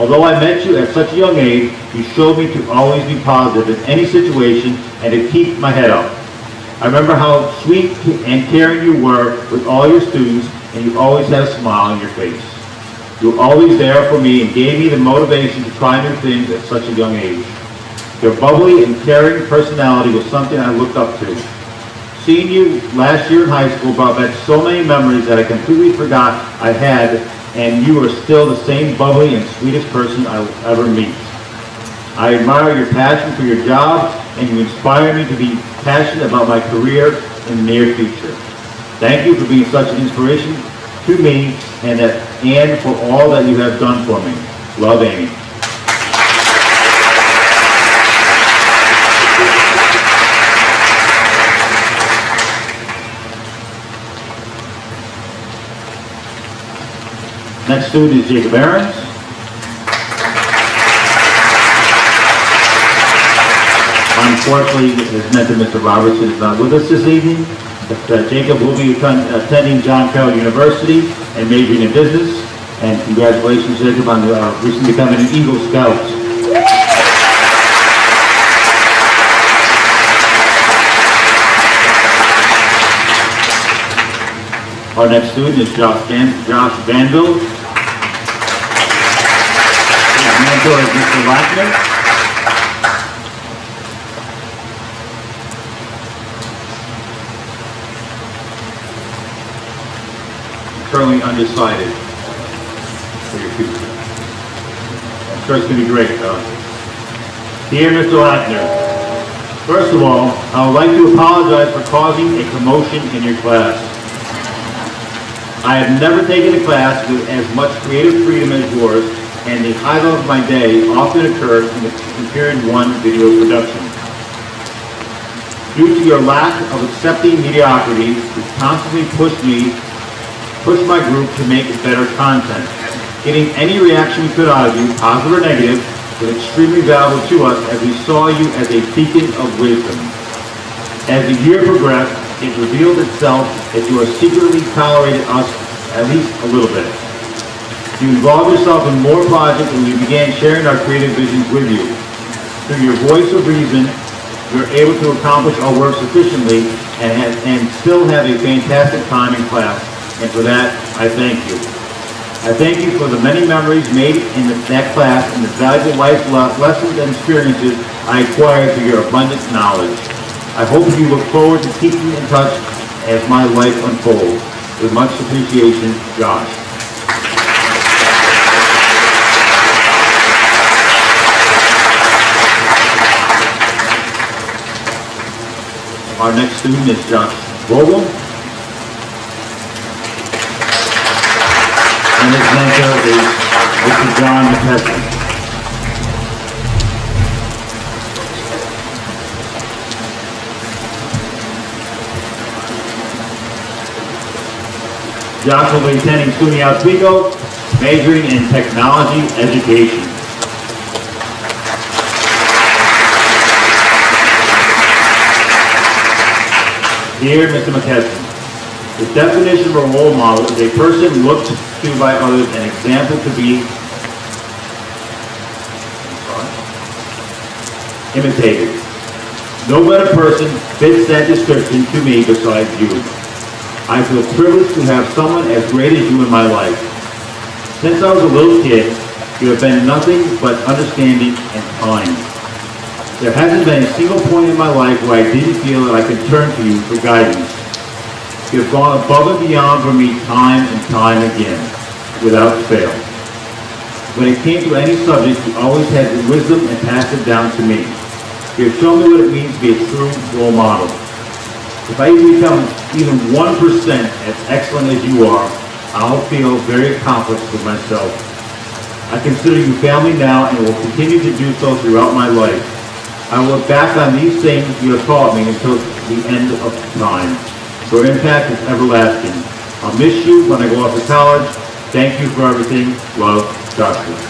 Although I met you at such a young age, you showed me to always be positive in any situation and to keep my head up. I remember how sweet and caring you were with all your students, and you always had a smile on your face. You were always there for me and gave me the motivation to try new things at such a young age. Your bubbly and caring personality was something I looked up to. Seeing you last year in high school brought back so many memories that I completely forgot I had, and you are still the same bubbly and sweetest person I will ever meet. I admire your passion for your job, and you inspire me to be passionate about my career in the near future. Thank you for being such an inspiration to me and for all that you have done for me. Love, Amy. Next student is Jacob Aarons. Unfortunately, his mentor, Mr. Robertson, is not with us this evening. But Jacob will be attending John Carroll University and majoring in business. And congratulations, Jacob, on recently becoming an Eagle Scout. Our next student is Josh Vanville. His mentor is Mr. Lackner. Currently undecided for your future. I'm sure it's going to be great, though. Dear Mr. Lackner, first of all, I would like to apologize for causing a commotion in your class. I have never taken a class with as much creative freedom as yours, and the highlight of my day often occurs in period 1 video production. Due to your lack of accepting mediocrity, you constantly pushed my group to make better content. Getting any reaction we could out of you, positive or negative, was extremely valuable to us as we saw you as a beacon of wisdom. As the year progressed, it revealed itself that you are secretly tolerated us at least a little bit. You involved yourself in more projects and we began sharing our creative visions with you. Through your voice of reason, you're able to accomplish our work sufficiently and still have a fantastic time in class. And for that, I thank you. I thank you for the many memories made in that class and the valuable life lessons and experiences I acquired through your abundant knowledge. I hope you look forward to keeping in touch as my life unfolds. With much appreciation, Josh. Our next student is Josh Vogel. And his mentor is Mr. John McKesson. Josh will be attending SUNY Oswego, majoring in technology education. Dear Mr. McKesson, the definition of a role model is a person looked to by others, an example to be imitated. No better person fits that description to me besides you. I feel privileged to have someone as great as you in my life. Since I was a little kid, you have been nothing but understanding and kind. There hasn't been a single point in my life where I didn't feel that I could turn to you for guidance. You have gone above and beyond for me time and time again, without fail. When it came to any subject, you always had the wisdom and passed it down to me. You have shown me what it means to be a true role model. If I even become even 1% as excellent as you are, I'll feel very accomplished with myself. I consider you family now and will continue to do so throughout my life. I will look back on these things you have taught me until the end of time. Your impact is everlasting. I'll miss you when I go off to college. Thank you for everything. Love, Joshua.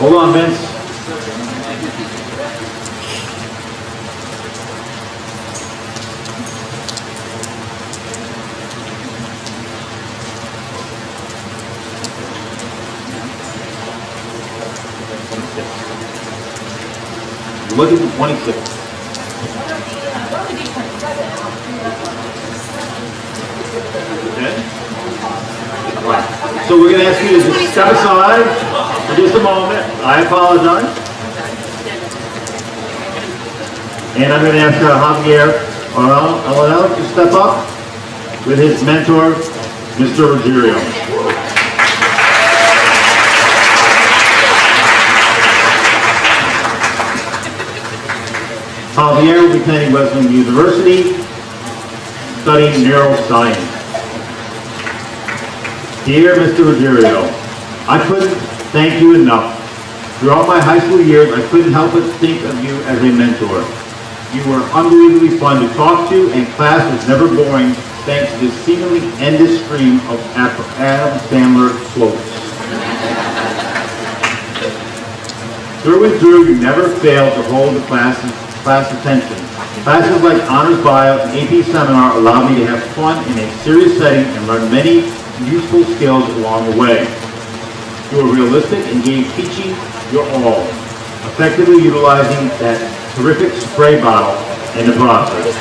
Hold on, Vince. Look at the 26. Okay. Right. So we're going to ask you to just step aside for just a moment. I apologize. And I'm going to ask Javier Arellano to step up with his mentor, Mr. Ruggiero. Javier will be attending Wesleyan University, studying neuroscience. Dear Mr. Ruggiero, I couldn't thank you enough. Throughout my high school years, I couldn't help but think of you as a mentor. You were unbelievably fun to talk to, and class was never boring thanks to the seemingly endless stream of Adam Sandler quotes. Through and through, you never failed to hold the class attention. Classes like Honors Bio and AP Seminar allowed me to have fun in a serious setting and learn many useful skills along the way. You were realistic and gave teaching your all. effectively utilizing that terrific spray bottle in the process.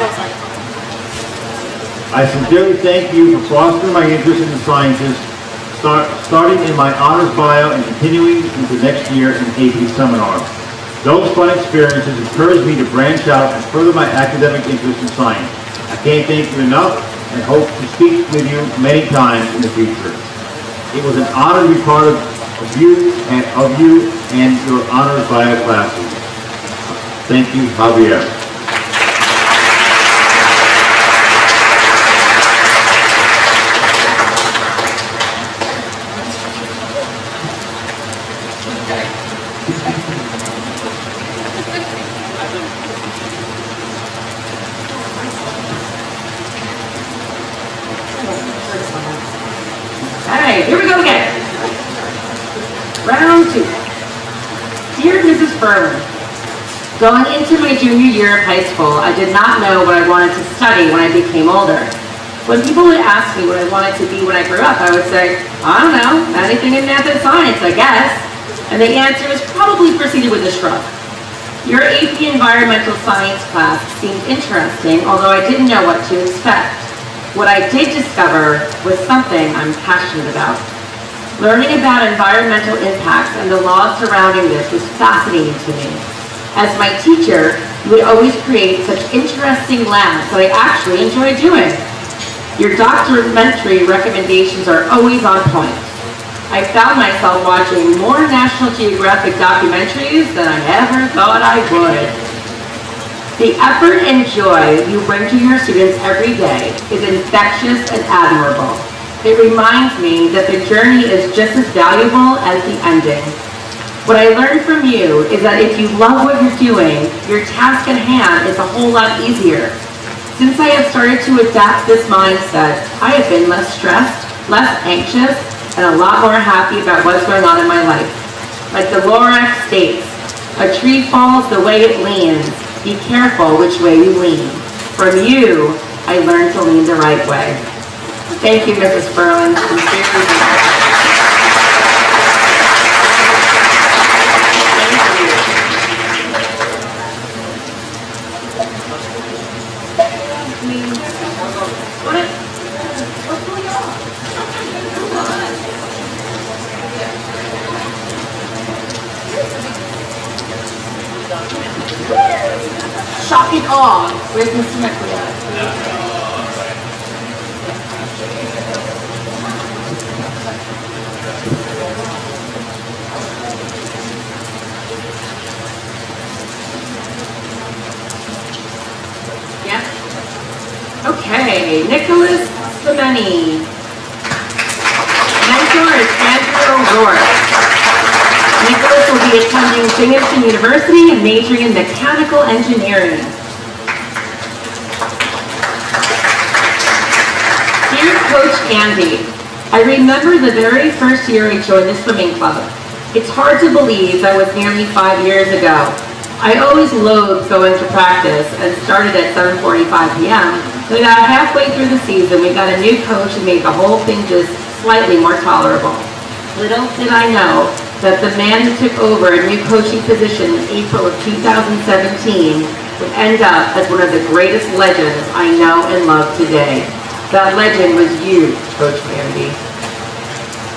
I sincerely thank you for fostering my interest in the sciences, starting in my honors bio and continuing into next year in AP seminar. Those fun experiences encouraged me to branch out and further my academic interest in science. I can't thank you enough and hope to speak with you many times in the future. It was an honor to be part of you and your honors bio classes. Thank you, Javier. Alright, here we go again. Round 2. Dear Mrs. Furlan, going into my junior year of high school, I did not know what I wanted to study when I became older. When people would ask me what I wanted to be when I grew up, I would say, I don't know, anything in math and science, I guess. And the answer was probably preceded with a shrug. Your AP Environmental Science class seemed interesting, although I didn't know what to expect. What I did discover was something I'm passionate about. Learning about environmental impacts and the laws surrounding this was fascinating to me. As my teacher, you would always create such interesting labs that I actually enjoy doing. Your documentary recommendations are always on point. I found myself watching more National Geographic documentaries than I ever thought I would. The effort and joy you bring to your students every day is infectious and admirable. It reminds me that the journey is just as valuable as the ending. What I learned from you is that if you love what you're doing, your task at hand is a whole lot easier. Since I have started to adapt this mindset, I have been less stressed, less anxious, and a lot more happy about what's going on in my life. Like the Lorax states, a tree falls the way it leans. Be careful which way you lean. From you, I learned to lean the right way. Thank you, Mrs. Furlan. Shock and awe. Where's Mr. McLeod? Yeah. Okay, Nicholas Spimeni. Mentor is Andrew O'Rourke. Nicholas will be attending Binghamton University and majoring in mechanical engineering. Dear Coach Andy, I remember the very first year I joined the swimming club. It's hard to believe that was nearly 5 years ago. I always loathed going to practice and started at 7:45 p.m. But about halfway through the season, we got a new coach and made the whole thing just slightly more tolerable. Little did I know that the man who took over a new coaching position in April of 2017 would end up as one of the greatest legends I know and love today. That legend was you, Coach Mandy.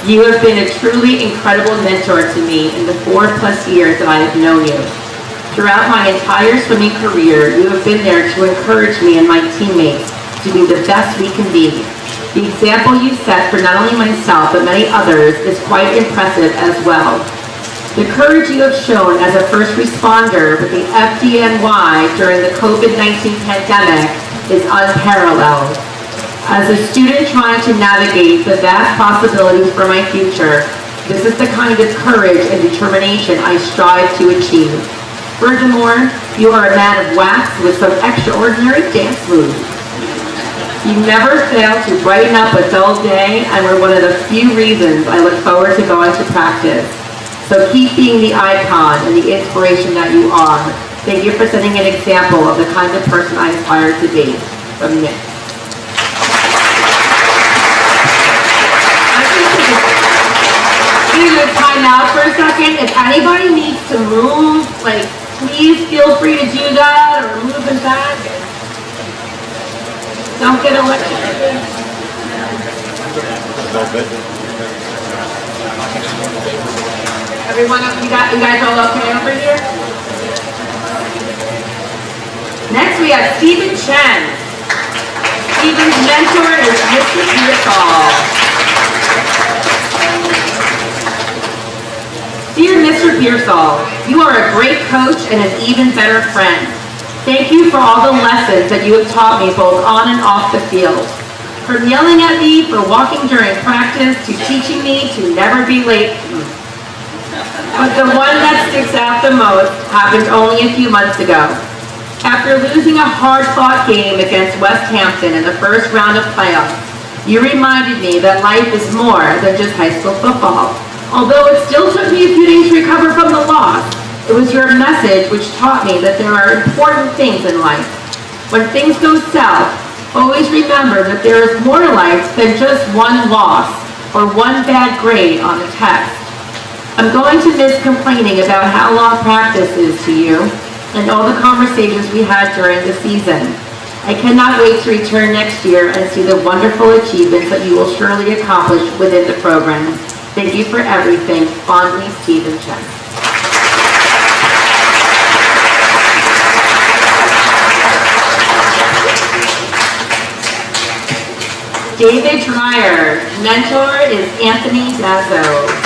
You have been a truly incredible mentor to me in the 4+ years that I have known you. Throughout my entire swimming career, you have been there to encourage me and my teammates to be the best we can be. The example you set for not only myself, but many others is quite impressive as well. The courage you have shown as a first responder with the FDNY during the COVID-19 pandemic is unparalleled. As a student trying to navigate the vast possibilities for my future, this is the kind of courage and determination I strive to achieve. Furthermore, you are a man of wax with some extraordinary dance moves. You never fail to brighten up a dull day and were one of the few reasons I look forward to going to practice. So keep being the icon and the inspiration that you are. Thank you for setting an example of the kind of person I aspire to be. From Nick. you to time out for a second. If anybody needs to move, like, please feel free to do that or move it back. Don't get electrocuted. Everyone, you guys all okay over here? Next we have Stephen Chen. Stephen's mentor is Mr. Pearsall. Dear Mr. Pearsall, you are a great coach and an even better friend. Thank you for all the lessons that you have taught me both on and off the field. From yelling at me for walking during practice to teaching me to never be late. But the one that sticks out the most happened only a few months ago. After losing a hard-fought game against West Hampton in the first round of playoffs, you reminded me that life is more than just high school football. Although it still took me a few days to recover from the loss, it was your message which taught me that there are important things in life. When things go south, always remember that there is more to life than just one loss or one bad grade on a test. I'm going to miss complaining about how long practice is to you and all the conversations we had during the season. I cannot wait to return next year and see the wonderful achievements that you will surely accomplish within the program. Thank you for everything. Fondly, Stephen Chen. David Dreyer. Mentor is Anthony Dazzo.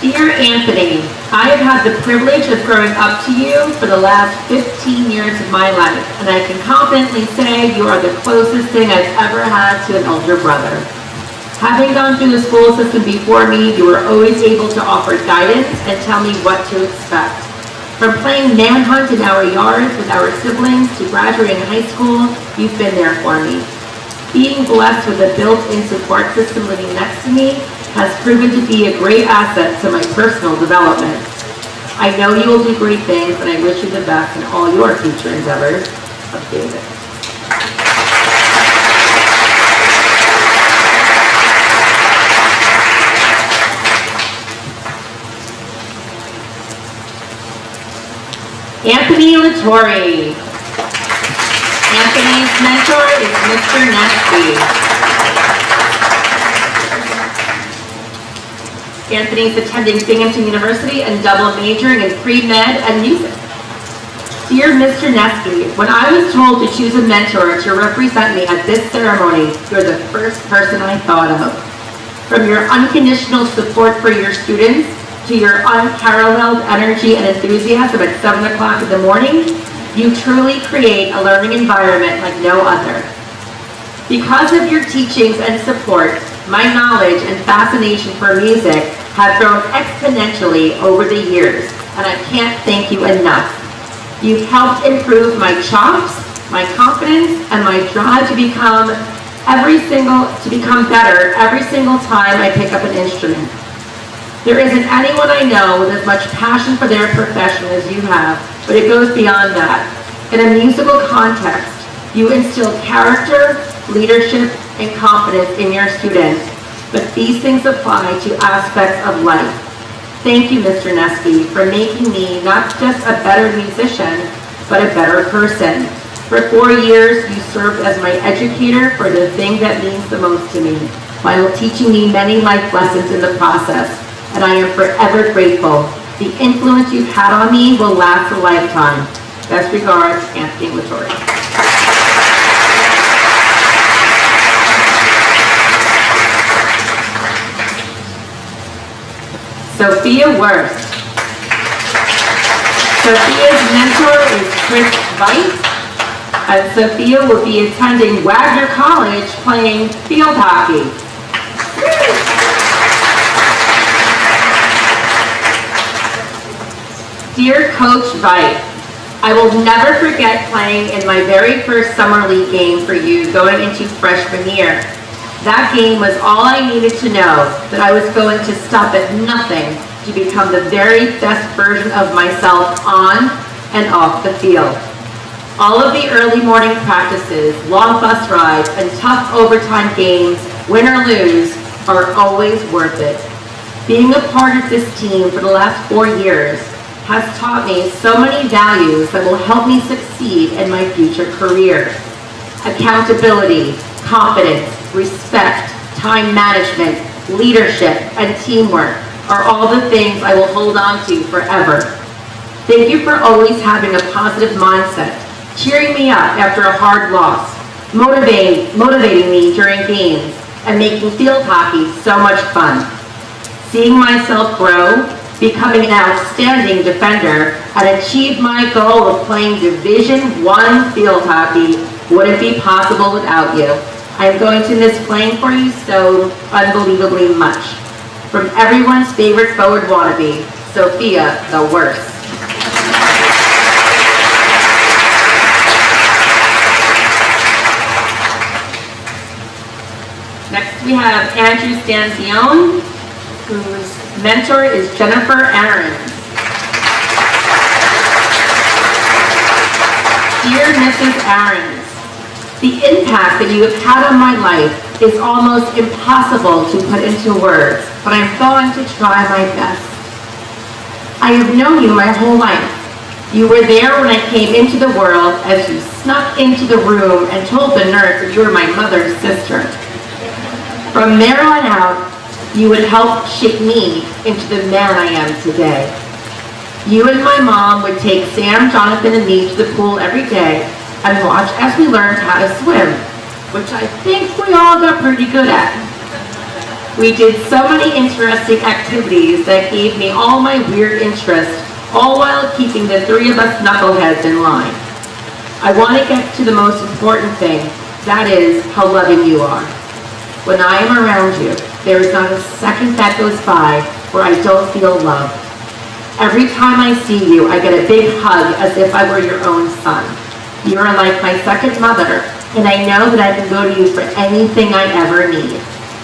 Dear Anthony, I have had the privilege of growing up to you for the last 15 years of my life, and I can confidently say you are the closest thing I've ever had to an older brother. Having gone through the school system before me, you were always able to offer guidance and tell me what to expect. From playing manhunt in our yards with our siblings to graduating high school, you've been there for me. Being blessed with a built-in support system living next to me has proven to be a great asset to my personal development. I know you will do great things, and I wish you the best in all your future endeavors. Of David. Anthony Latore. Anthony's mentor is Mr. Nesby. Anthony's attending Binghamton University and double majoring in pre-med and music. Dear Mr. Nesby, when I was told to choose a mentor to represent me at this ceremony, you're the first person I thought of. From your unconditional support for your students to your unparalleled energy and enthusiasm at 7 o'clock in the morning, you truly create a learning environment like no other. Because of your teachings and support, my knowledge and fascination for music have grown exponentially over the years, and I can't thank you enough. You've helped improve my chops, my confidence, and my drive to become better every single time I pick up an instrument. There isn't anyone I know with as much passion for their profession as you have, but it goes beyond that. In a musical context, you instill character, leadership, and confidence in your students, but these things apply to aspects of life. Thank you, Mr. Nesby, for making me not just a better musician, but a better person. For 4 years, you served as my educator for the thing that means the most to me, while teaching me many life lessons in the process, and I am forever grateful. The influence you've had on me will last a lifetime. Best regards, Anthony Latore. Sophia Worth. Sophia's mentor is Chris Veit, and Sophia will be attending Wagner College playing field hockey. Dear Coach Veit, I will never forget playing in my very first summer league game for you going into freshman year. That game was all I needed to know, that I was going to stop at nothing to become the very best version of myself on and off the field. All of the early morning practices, long bus rides, and tough overtime games, win or lose, are always worth it. Being a part of this team for the last 4 years has taught me so many values that will help me succeed in my future career. Accountability, confidence, respect, time management, leadership, and teamwork are all the things I will hold on to forever. Thank you for always having a positive mindset, cheering me up after a hard loss, motivating me during games, and making field hockey so much fun. Seeing myself grow, becoming an outstanding defender, and achieve my goal of playing Division I field hockey wouldn't be possible without you. I am going to miss playing for you so unbelievably much. From everyone's favorite forward wannabe, Sophia the Worst. Next we have Andrew Stanzione, whose mentor is Jennifer Aarons. Dear Mrs. Aarons, the impact that you have had on my life is almost impossible to put into words, but I'm going to try my best. I have known you my whole life. You were there when I came into the world as you snuck into the room and told the nurse that you were my mother's sister. From there on out, you would help shape me into the man I am today. You and my mom would take Sam, Jonathan, and me to the pool every day and watch as we learned how to swim, which I think we all got pretty good at. We did so many interesting activities that gave me all my weird interests, all while keeping the 3 of us knuckleheads in line. I want to get to the most important thing, that is how loving you are. When I am around you, there is not a second that goes by where I don't feel love. Every time I see you, I get a big hug as if I were your own son. You are like my second mother, and I know that I can go to you for anything I ever need.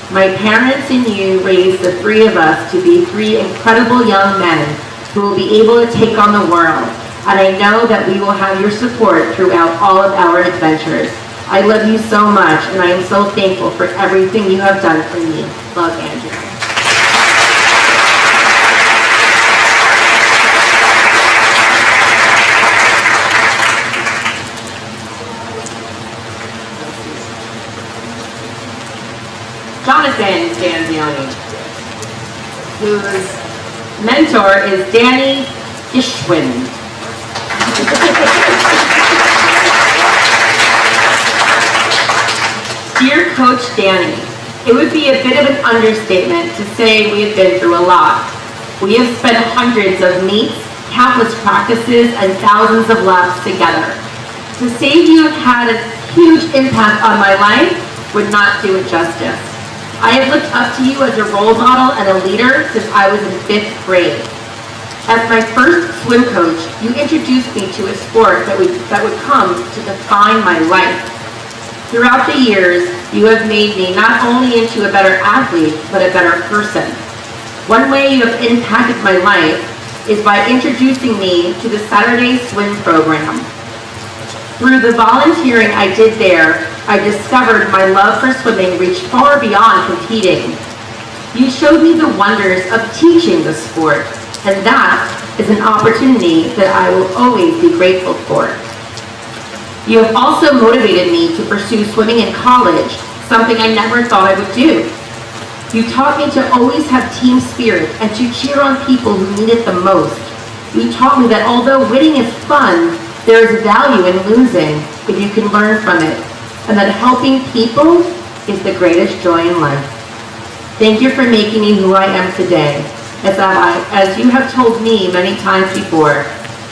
My parents and you raised the 3 of us to be 3 incredible young men who will be able to take on the world, and I know that we will have your support throughout all of our adventures. I love you so much, and I am so thankful for everything you have done for me. Love, Andrew. Jonathan Stanzione, whose mentor is Danny Ishwin. Dear Coach Danny, it would be a bit of an understatement to say we have been through a lot. We have spent hundreds of meets, countless practices, and thousands of laps together. To say you have had a huge impact on my life would not do it justice. I have looked up to you as a role model and a leader since I was in 5th grade. As my first swim coach, you introduced me to a sport that would come to define my life. Throughout the years, you have made me not only into a better athlete, but a better person. One way you have impacted my life is by introducing me to the Saturday swim program. Through the volunteering I did there, I discovered my love for swimming reached far beyond competing. You showed me the wonders of teaching the sport, and that is an opportunity that I will always be grateful for. You have also motivated me to pursue swimming in college, something I never thought I would do. You taught me to always have team spirit and to cheer on people who need it the most. You taught me that although winning is fun, there is value in losing if you can learn from it, and that helping people is the greatest joy in life. Thank you for making me who I am today. As you have told me many times before,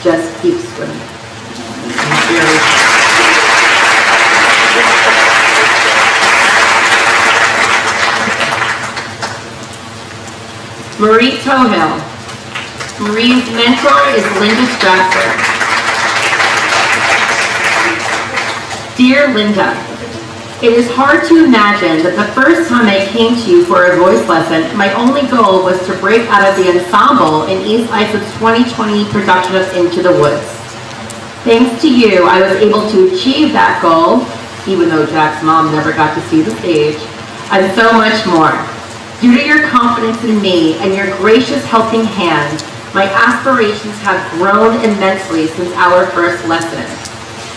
just keep swimming. Thank you. Marie Tohill. Marie's mentor is Linda Strasser. Dear Linda, it is hard to imagine that the first time I came to you for a voice lesson, my only goal was to break out of the ensemble in EIHS' 2020 production of Into the Woods. Thanks to you, I was able to achieve that goal, even though Jack's mom never got to see the stage, and so much more. Due to your confidence in me and your gracious helping hand, my aspirations have grown immensely since our first lesson.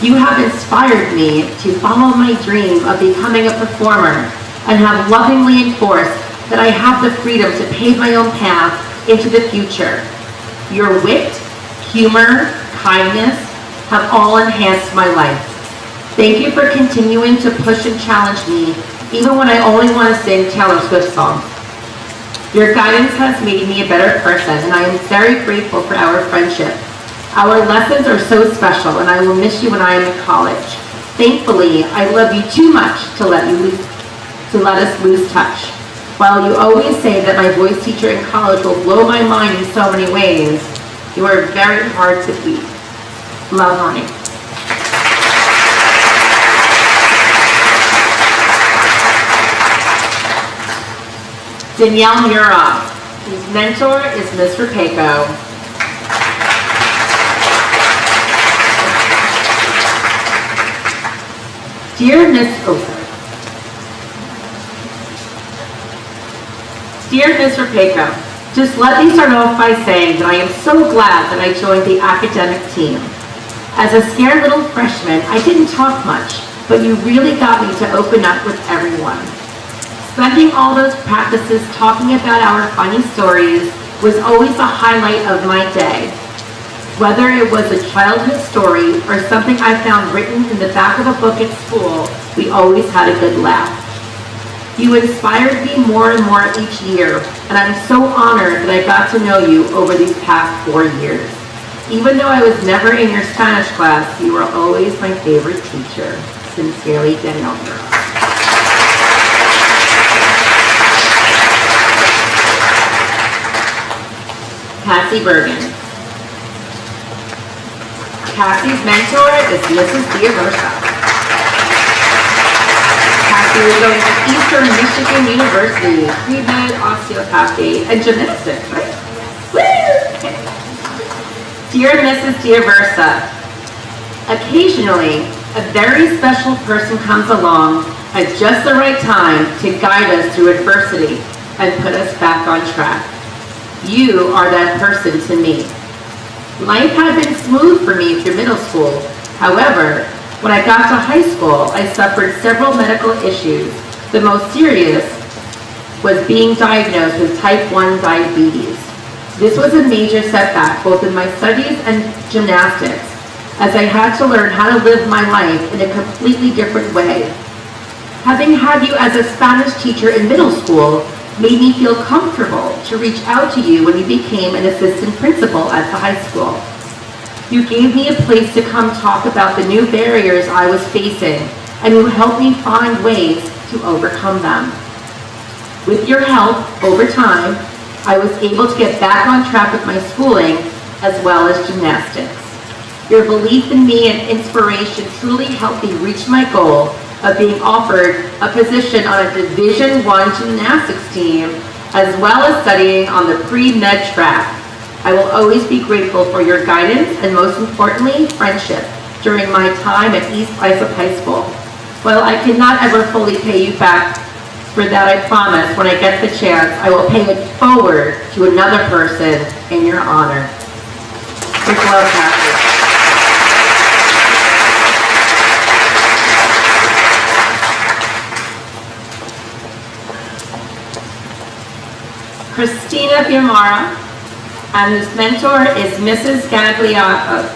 You have inspired me to follow my dream of becoming a performer and have lovingly enforced that I have the freedom to pave my own path into the future. Your wit, humor, kindness have all enhanced my life. Thank you for continuing to push and challenge me, even when I only want to sing Taylor Swift songs. Your guidance has made me a better person, and I am very grateful for our friendship. Our lessons are so special, and I will miss you when I am in college. Thankfully, I love you too much to let us lose touch. While you always say that my voice teacher in college will blow my mind in so many ways, you are very hard to beat. Love, honey. Danielle Muroff, whose mentor is Ms. Rapaco. Dear Ms. Rapaco, just let me start off by saying that I am so glad that I joined the academic team. As a scared little freshman, I didn't talk much, but you really got me to open up with everyone. Spending all those practices talking about our funny stories was always a highlight of my day. Whether it was a childhood story or something I found written in the back of a book at school, we always had a good laugh. You inspired me more and more each year, and I'm so honored that I got to know you over these past 4 years. Even though I was never in your Spanish class, you were always my favorite teacher. Sincerely, Danielle Muroff. Cassie Bergen. Cassie's mentor is Mrs. Diaversa. Cassie is going to Eastern Michigan University, pre-med, osteopathy, and gymnastics, right? Woo! Dear Mrs. Diaversa, occasionally, a very special person comes along at just the right time to guide us through adversity and put us back on track. You are that person to me. Life had been smooth for me through middle school. However, when I got to high school, I suffered several medical issues. The most serious was being diagnosed with type 1 diabetes. This was a major setback both in my studies and gymnastics, as I had to learn how to live my life in a completely different way. Having had you as a Spanish teacher in middle school made me feel comfortable to reach out to you when you became an assistant principal at the high school. You gave me a place to come talk about the new barriers I was facing, and you helped me find ways to overcome them. With your help, over time, I was able to get back on track with my schooling as well as gymnastics. Your belief in me and inspiration truly helped me reach my goal of being offered a position on a Division I gymnastics team, as well as studying on the pre-med track. I will always be grateful for your guidance and, most importantly, friendship during my time at East Islip High School. While I cannot ever fully pay you back for that, I promise when I get the chance, I will pay it forward to another person in your honor. With love, Cassie. Christina Fiamara, and whose mentor is Mrs. Gagliano.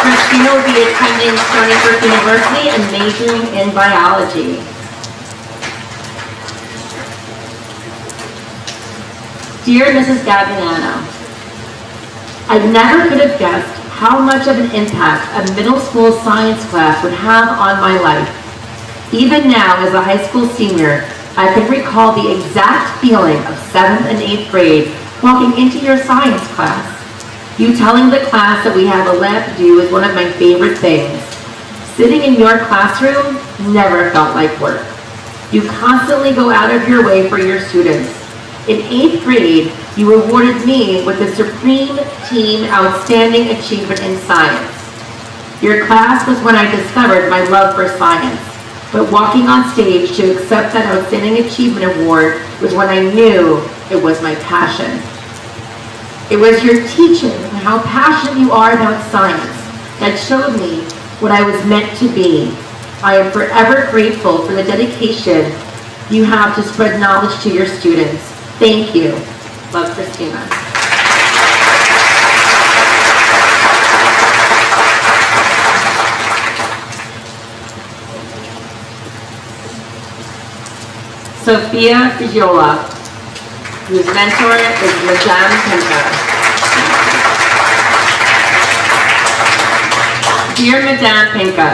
Christina will be attending Stony Brook University and majoring in biology. Dear Mrs. Gagliano, I never could have guessed how much of an impact a middle school science class would have on my life. Even now, as a high school senior, I can recall the exact feeling of 7th and 8th grade walking into your science class. You telling the class that we have a lab to do is one of my favorite things. Sitting in your classroom never felt like work. You constantly go out of your way for your students. In 8th grade, You awarded me with the Supreme Team Outstanding Achievement in Science. Your class was when I discovered my love for science, but walking on stage to accept that Outstanding Achievement Award was when I knew it was my passion. It was your teaching and how passionate you are about science that showed me what I was meant to be. I am forever grateful for the dedication you have to spread knowledge to your students. Thank you. Love, Christina. Sophia Figiola, whose mentor is Madame Pinto. Dear Madame Pinka,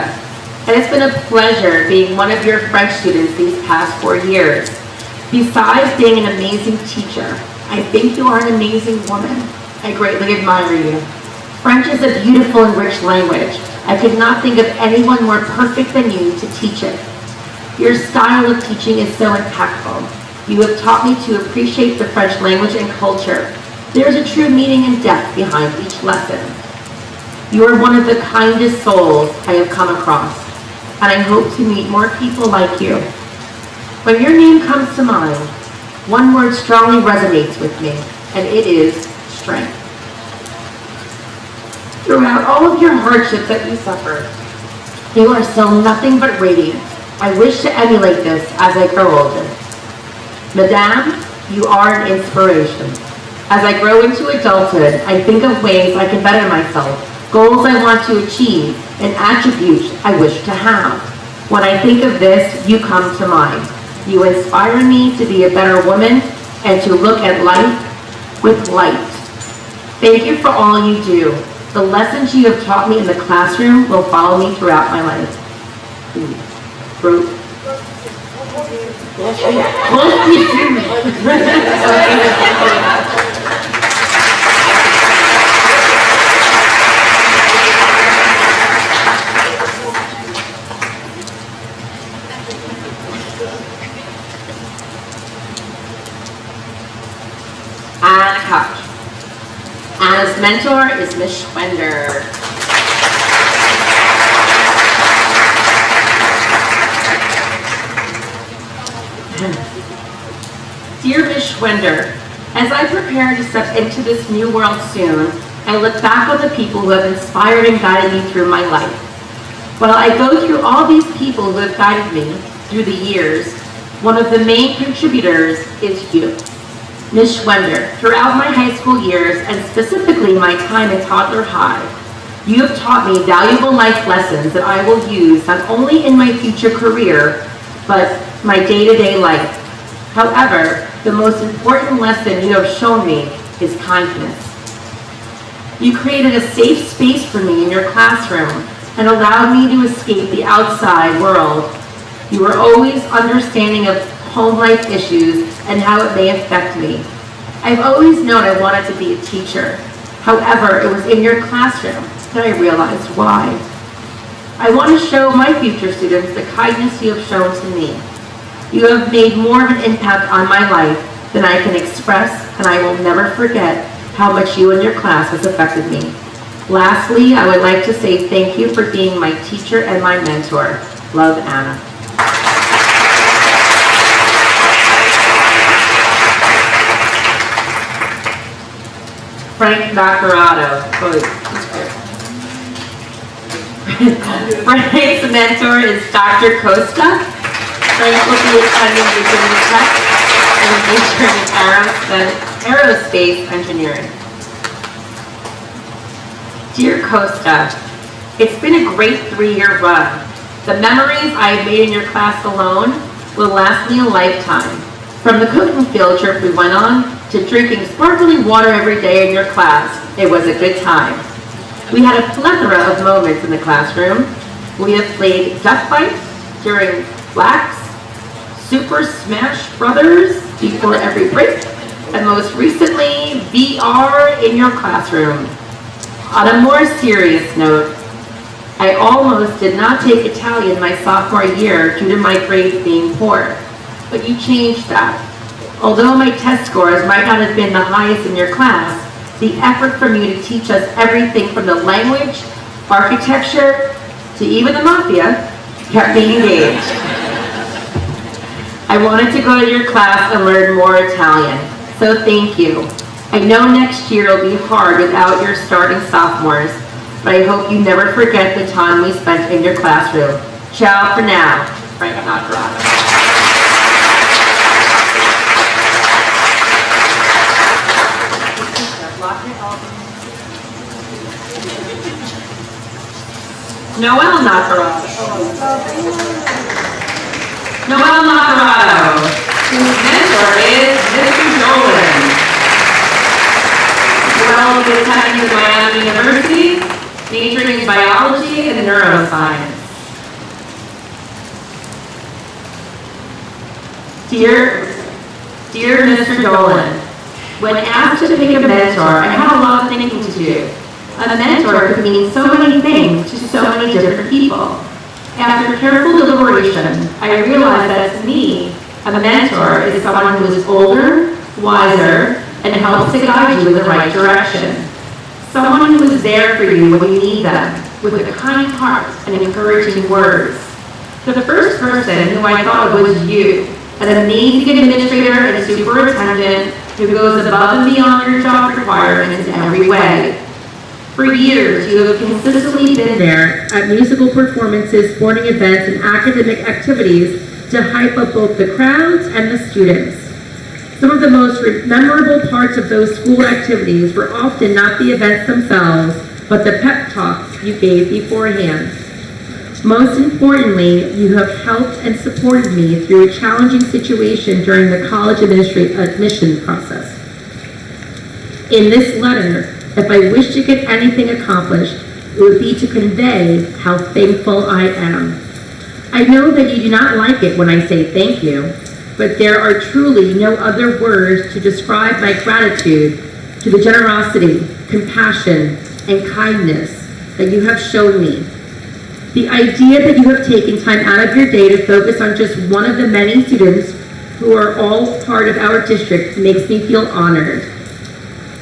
it has been a pleasure being one of your French students these past 4 years. Besides being an amazing teacher, I think you are an amazing woman. I greatly admire you. French is a beautiful and rich language. I could not think of anyone more perfect than you to teach it. Your style of teaching is so impactful. You have taught me to appreciate the French language and culture. There is a true meaning and depth behind each lesson. You are one of the kindest souls I have come across, and I hope to meet more people like you. When your name comes to mind, one word strongly resonates with me, and it is strength. Throughout all of your hardships that you suffered, you are still nothing but radiant. I wish to emulate this as I grow older. Madame, you are an inspiration. As I grow into adulthood, I think of ways I can better myself, goals I want to achieve, and attributes I wish to have. When I think of this, you come to mind. You inspire me to be a better woman and to look at life with light. Thank you for all you do. The lessons you have taught me in the classroom will follow me throughout my life. Fruit. Anna Koch. Anna's mentor is Ms. Schwender. Dear Ms. Schwender, as I prepare to step into this new world soon, I look back on the people who have inspired and guided me through my life. While I go through all these people who have guided me through the years, one of the main contributors is you. Ms. Schwender, throughout my high school years, and specifically my time at Toddler High, you have taught me valuable life lessons that I will use not only in my future career, but my day-to-day life. However, the most important lesson you have shown me is kindness. You created a safe space for me in your classroom and allowed me to escape the outside world. You were always understanding of home life issues and how it may affect me. I've always known I wanted to be a teacher. However, it was in your classroom that I realized why. I want to show my future students the kindness you have shown to me. You have made more of an impact on my life than I can express, and I will never forget how much you and your class has affected me. Lastly, I would like to say thank you for being my teacher and my mentor. Love, Anna. Frank Nacarado. Frank's mentor is Dr. Costa. Frank will be attending Virginia Tech and majoring in aerospace engineering. Dear Costa, it's been a great 3-year run. The memories I have made in your class alone will last me a lifetime. From the cooking field trip we went on to drinking sparkling water every day in your class, it was a good time. We had a plethora of moments in the classroom. We have played duck fights during blacks, Super Smash Brothers before every break, and most recently, VR in your classroom. On a more serious note, I almost did not take Italian my sophomore year due to my grades being poor, but you changed that. Although my test scores might not have been the highest in your class, the effort from you to teach us everything from the language, architecture, to even the mafia kept me engaged. I wanted to go to your class and learn more Italian, so thank you. I know next year will be hard without your starting sophomores, but I hope you never forget the time we spent in your classroom. Ciao for now, Frank Nacarata. Noel Nacarata. Noel Nacarata, whose mentor is Mr. Dolan. Noel is attending Miami University, majoring in biology and neuroscience. Dear Mr. Dolan, when asked to pick a mentor, I had a lot of thinking to do. A mentor could mean so many things to so many different people. After careful deliberation, I realized that to me, a mentor is someone who is older, wiser, and helps to guide you in the right direction. Someone who is there for you when you need them, with a kind heart and encouraging words. The first person who I thought of was you, an amazing administrator and superintendent who goes above and beyond your job requirements in every way. For years, you have consistently been there at musical performances, sporting events, and academic activities to hype up both the crowds and the students. Some of the most memorable parts of those school activities were often not the events themselves, but the pep talks you gave beforehand. Most importantly, you have helped and supported me through a challenging situation during the college admission process. In this letter, if I wish to get anything accomplished, it would be to convey how thankful I am. I know that you do not like it when I say thank you, but there are truly no other words to describe my gratitude to the generosity, compassion, and kindness that you have shown me. The idea that you have taken time out of your day to focus on just one of the many students who are all part of our district makes me feel honored.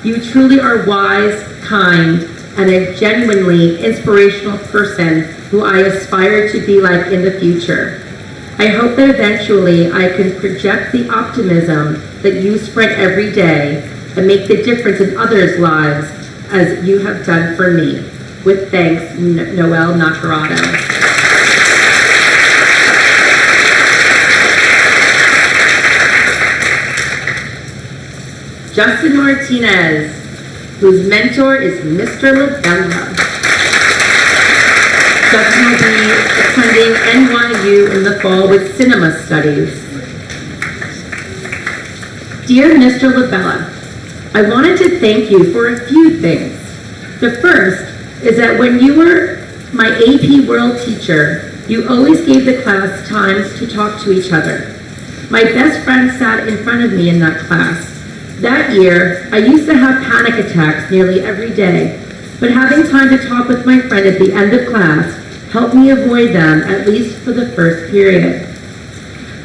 You truly are wise, kind, and a genuinely inspirational person who I aspire to be like in the future. I hope that eventually I can project the optimism that you spread every day and make the difference in others' lives as you have done for me. With thanks, Noel Nacarata. Justin Martinez, whose mentor is Mr. LaBella. Justin will be attending NYU in the fall with cinema studies. Dear Mr. LaBella, I wanted to thank you for a few things. The first is that when you were my AP World teacher, you always gave the class time to talk to each other. My best friend sat in front of me in that class. That year, I used to have panic attacks nearly every day, but having time to talk with my friend at the end of class helped me avoid them, at least for the first period.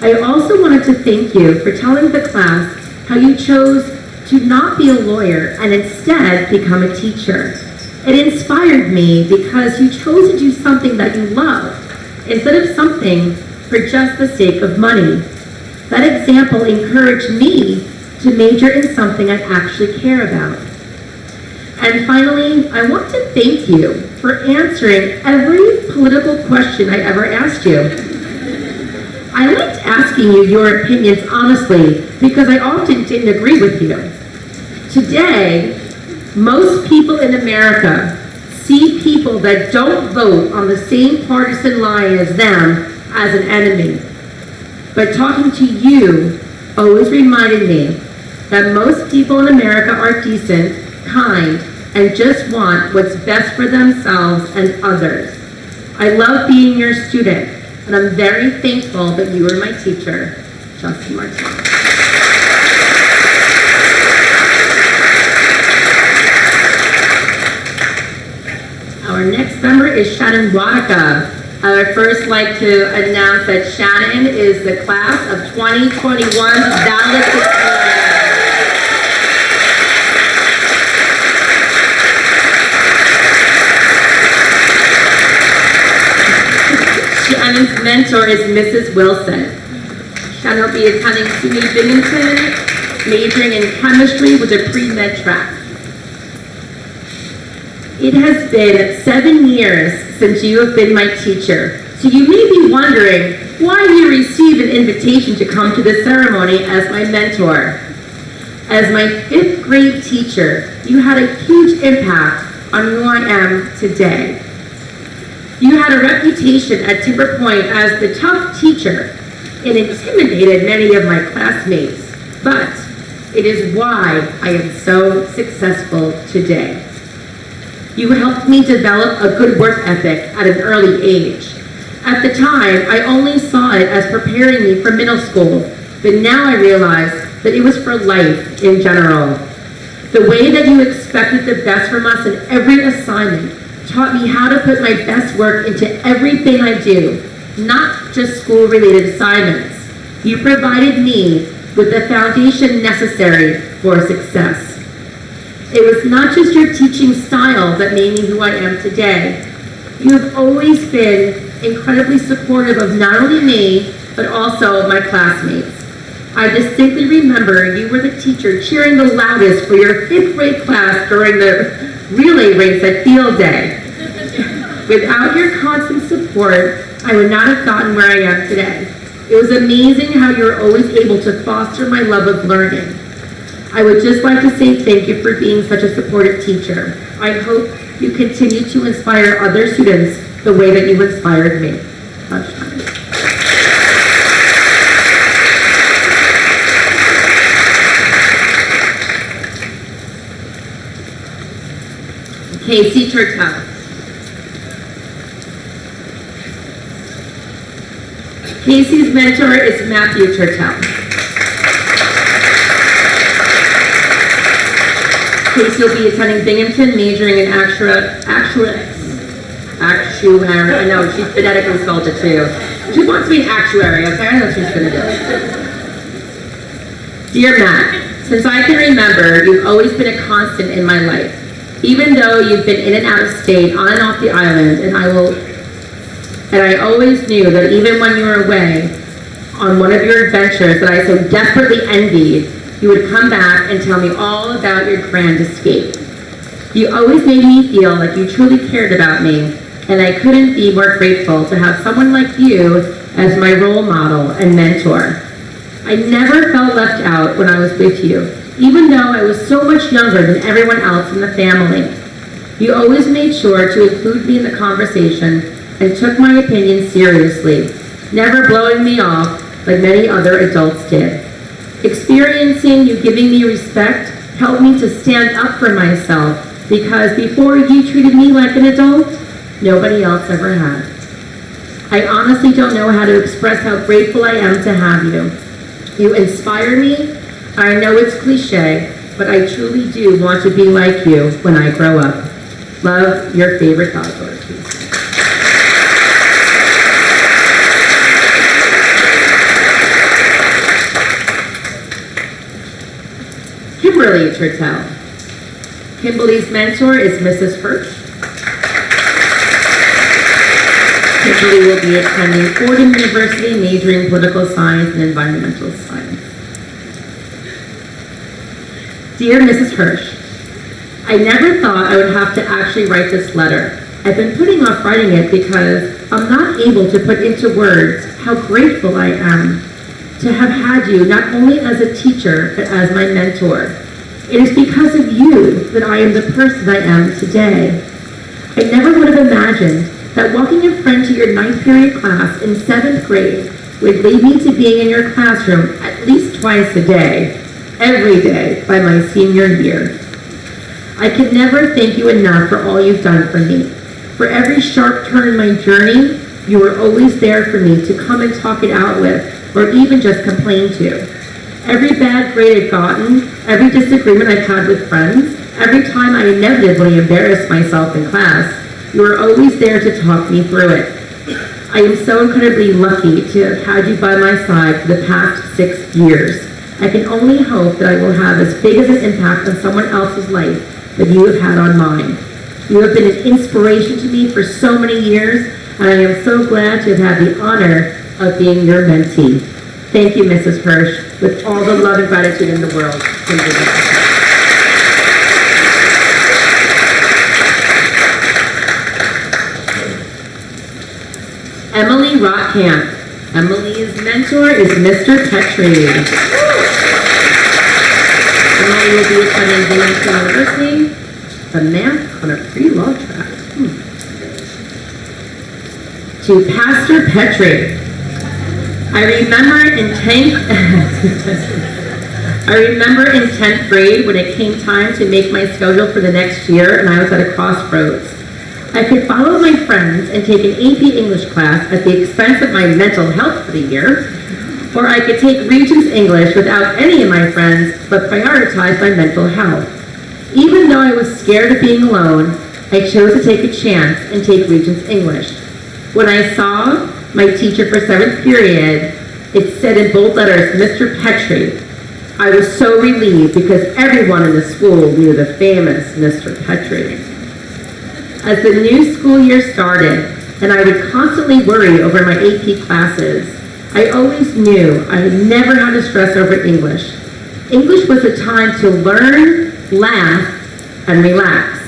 I also wanted to thank you for telling the class how you chose to not be a lawyer and instead become a teacher. It inspired me because you chose to do something that you love instead of something for just the sake of money. That example encouraged me to major in something I actually care about. And finally, I want to thank you for answering every political question I ever asked you. I liked asking you your opinions honestly because I often didn't agree with you. Today, most people in America see people that don't vote on the same partisan line as them as an enemy. But talking to you always reminded me that most people in America are decent, kind, and just want what's best for themselves and others. I love being your student, and I'm very thankful that you were my teacher, Justin Martinez. Our next member is Shannon Wadaka, I would first like to announce that Shannon is the class of 2021 valedictorian. Shannon's mentor is Mrs. Wilson. Shannon will be attending SUNY Binghamton, majoring in chemistry with a pre-med track. It has been 7 years since you have been my teacher, so you may be wondering why you received an invitation to come to the ceremony as my mentor. As my 5th grade teacher, you had a huge impact on who I am today. You had a reputation at Timber Point as the tough teacher and intimidated many of my classmates, but it is why I am so successful today. You helped me develop a good work ethic at an early age. At the time, I only saw it as preparing me for middle school, but now I realize that it was for life in general. The way that you expected the best from us in every assignment taught me how to put my best work into everything I do, not just school-related assignments. You provided me with the foundation necessary for success. It was not just your teaching style that made me who I am today. You have always been incredibly supportive of not only me, but also my classmates. I distinctly remember you were the teacher cheering the loudest for your 5th grade class during the relay race at field day. Without your constant support, I would not have gotten where I am today. It was amazing how you were always able to foster my love of learning. I would just like to say thank you for being such a supportive teacher. I hope you continue to inspire other students the way that you inspired me. Casey Turtel. Casey's mentor is Matthew Turtel. Casey will be attending Binghamton, majoring in actuary. I know, she's phonetically spelled it too. She wants to be an actuary, okay? I know what she's gonna do. Dear Matt, since I can remember, you've always been a constant in my life. Even though you've been in and out of state, on and off the island, and I always knew that even when you were away on one of your adventures that I so desperately envied, you would come back and tell me all about your grand escape. You always made me feel like you truly cared about me, and I couldn't be more grateful to have someone like you as my role model and mentor. I never felt left out when I was with you, even though I was so much younger than everyone else in the family. You always made sure to include me in the conversation and took my opinion seriously, never blowing me off like many other adults did. Experiencing you giving me respect helped me to stand up for myself, because before you treated me like an adult, nobody else ever had. I honestly don't know how to express how grateful I am to have you. You inspire me. I know it's cliche, but I truly do want to be like you when I grow up. Love, your favorite godmother. Kimberly Turtel. Kimberly's mentor is Mrs. Hirsch. Kimberly will be attending Fordham University, majoring in political science and environmental science. Dear Mrs. Hirsch, I never thought I would have to actually write this letter. I've been putting off writing it because I'm not able to put into words how grateful I am to have had you not only as a teacher, but as my mentor. It is because of you that I am the person I am today. I never would have imagined that walking in front of your 9th period class in 7th grade would lead me to being in your classroom at least twice a day, every day, by my senior year. I can never thank you enough for all you've done for me. For every sharp turn in my journey, you were always there for me to come and talk it out with, or even just complain to. Every bad grade I've gotten, every disagreement I've had with friends, every time I inevitably embarrassed myself in class, you were always there to talk me through it. I am so incredibly lucky to have had you by my side for the past 6 years. I can only hope that I will have as big as an impact on someone else's life that you have had on mine. You have been an inspiration to me for so many years, and I am so glad to have had the honor of being your mentee. Thank you, Mrs. Hirsch, with all the love and gratitude in the world. Thank you. Emily Rothkamp. Emily's mentor is Mr. Petrie. Emily will be attending Induction University, the math on a pre-law track. To Pastor Petrie. I remember in 10th grade when it came time to make my schedule for the next year and I was at a crossroads. I could follow my friends and take an AP English class at the expense of my mental health for the year, or I could take Regents English without any of my friends but prioritize my mental health. Even though I was scared of being alone, I chose to take a chance and take Regents English. When I saw my teacher for 7th period, it said in bold letters, Mr. Petrie. I was so relieved because everyone in the school knew the famous Mr. Petrie. As the new school year started, and I would constantly worry over my AP classes, I always knew I never had to stress over English. English was a time to learn, laugh, and relax.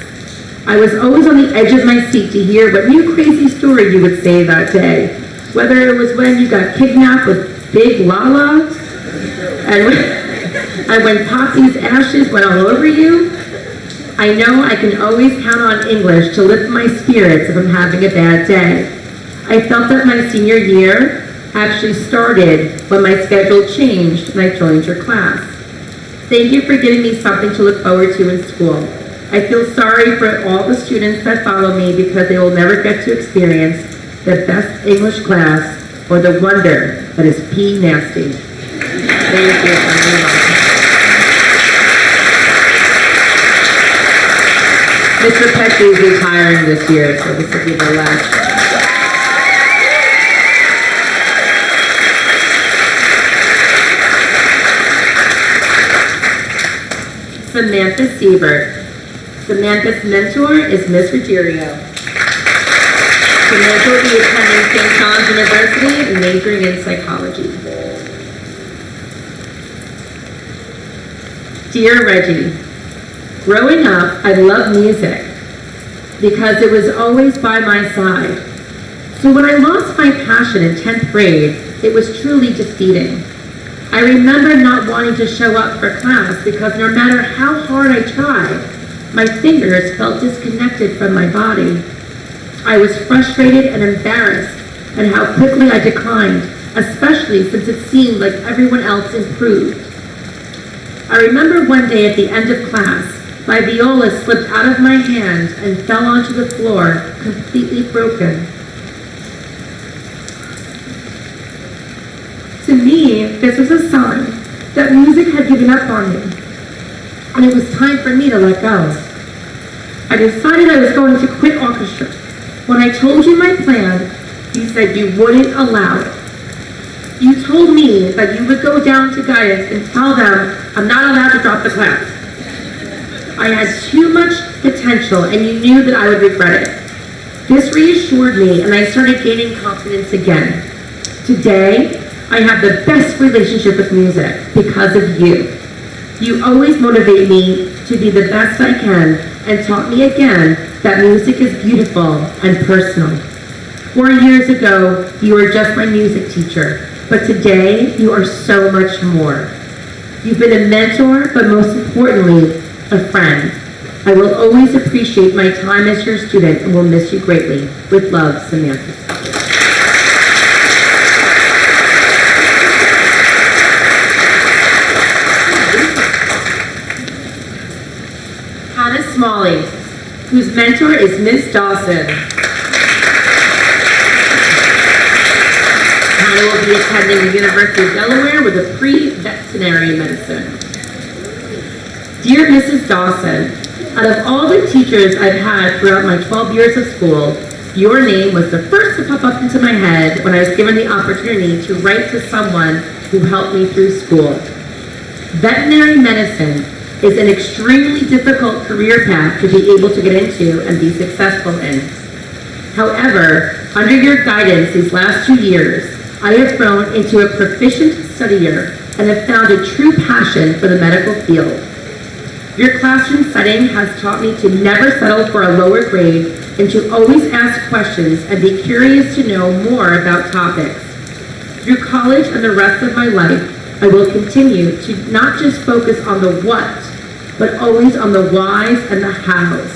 I was always on the edge of my seat to hear what new crazy story you would say that day. Whether it was when you got kidnapped with Big Lala, and when Poppy's ashes went all over you. I know I can always count on English to lift my spirits if I'm having a bad day. I felt that my senior year actually started when my schedule changed and I joined your class. Thank you for giving me something to look forward to in school. I feel sorry for all the students that follow me because they will never get to experience the best English class or the wonder that is P nasty. Thank you. Mr. Petrie is retiring this year, so this will be the last. Samantha Siebert. Samantha's mentor is Ms. Ruggiero. Samantha will be attending St. John's University and majoring in psychology. Dear Reggie, growing up, I loved music because it was always by my side. So when I lost my passion in 10th grade, it was truly defeating. I remember not wanting to show up for class because no matter how hard I tried, my fingers felt disconnected from my body. I was frustrated and embarrassed at how quickly I declined, especially since it seemed like everyone else improved. I remember one day at the end of class, my viola slipped out of my hand and fell onto the floor, completely broken. To me, this was a sign that music had given up on me, and it was time for me to let go. I decided I was going to quit orchestra. When I told you my plan, you said you wouldn't allow it. You told me that you would go down to guidance and tell them I'm not allowed to drop the class. I had too much potential and you knew that I would regret it. This reassured me and I started gaining confidence again. Today, I have the best relationship with music because of you. You always motivate me to be the best I can and taught me again that music is beautiful and personal. 4 years ago, you were just my music teacher, but today you are so much more. You've been a mentor, but most importantly, a friend. I will always appreciate my time as your student and will miss you greatly. With love, Samantha. Hannah Smalley, whose mentor is Ms. Dawson. Hannah will be attending the University of Delaware with a pre-veterinary medicine. Dear Mrs. Dawson, out of all the teachers I've had throughout my 12 years of school, Your name was the first to pop up into my head when I was given the opportunity to write to someone who helped me through school. Veterinary medicine is an extremely difficult career path to be able to get into and be successful in. However, under your guidance these last 2 years, I have grown into a proficient studier and have found a true passion for the medical field. Your classroom setting has taught me to never settle for a lower grade and to always ask questions and be curious to know more about topics. Through college and the rest of my life, I will continue to not just focus on the what, but always on the whys and the hows.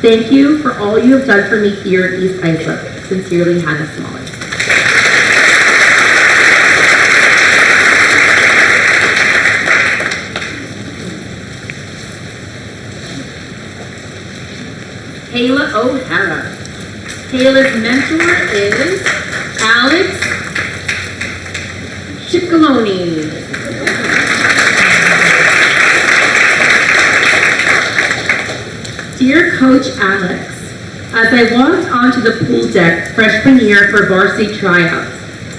Thank you for all you have done for me here at East Islip. Sincerely, Hannah Smaller. Kayla O'Hara. Kayla's mentor is Alex Ciccolone. Dear Coach Alex, as I walked onto the pool deck freshman year for varsity tryouts,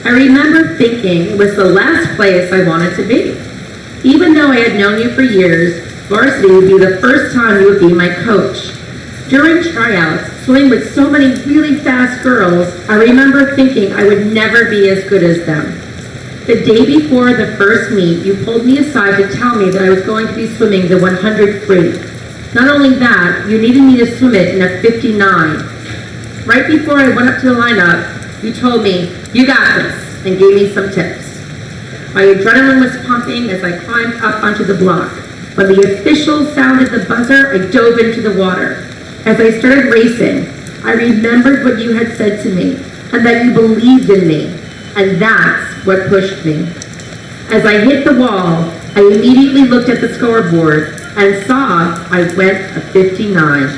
I remember thinking it was the last place I wanted to be. Even though I had known you for years, varsity would be the first time you would be my coach. During tryouts, swimming with so many really fast girls, I remember thinking I would never be as good as them. The day before the first meet, you pulled me aside to tell me that I was going to be swimming the 100 free. Not only that, you needed me to swim it in a 59. Right before I went up to the lineup, you told me, "You got this," and gave me some tips. My adrenaline was pumping as I climbed up onto the block. When the official sounded the buzzer, I dove into the water. As I started racing, I remembered what you had said to me, and that you believed in me, and that's what pushed me. As I hit the wall, I immediately looked at the scoreboard and saw I went a 59.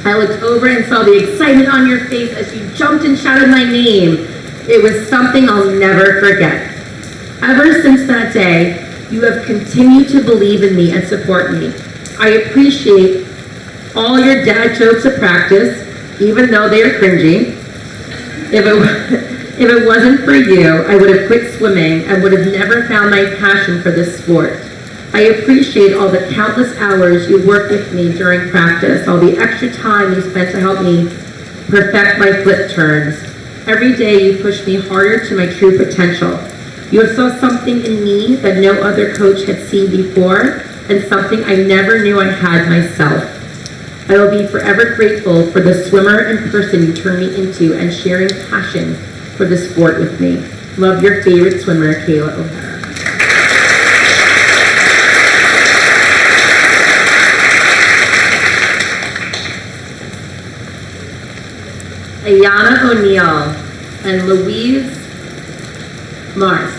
I looked over and saw the excitement on your face as you jumped and shouted my name. It was something I'll never forget. Ever since that day, you have continued to believe in me and support me. I appreciate all your dad jokes at practice, even though they are cringy. If it wasn't for you, I would have quit swimming and would have never found my passion for this sport. I appreciate all the countless hours you worked with me during practice, all the extra time you spent to help me perfect my flip turns. Every day you pushed me harder to my true potential. You saw something in me that no other coach had seen before, and something I never knew I had myself. I will be forever grateful for the swimmer and person you turned me into and sharing passion for the sport with me. Love, your favorite swimmer, Kayla O'Hara. Ayana O'Neill and Louise Mars.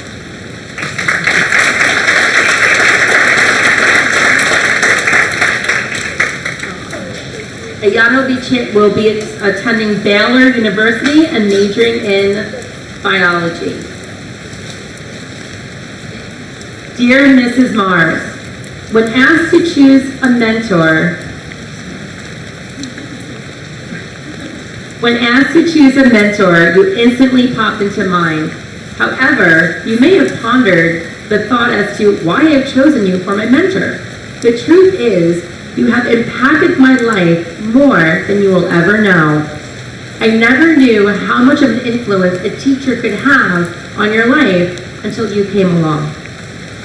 Ayana will be attending Baylor University and majoring in biology. Dear Mrs. Mars, when asked to choose a mentor, you instantly popped into mind. However, you may have pondered the thought as to why I have chosen you for my mentor. The truth is, you have impacted my life more than you will ever know. I never knew how much of an influence a teacher could have on your life until you came along.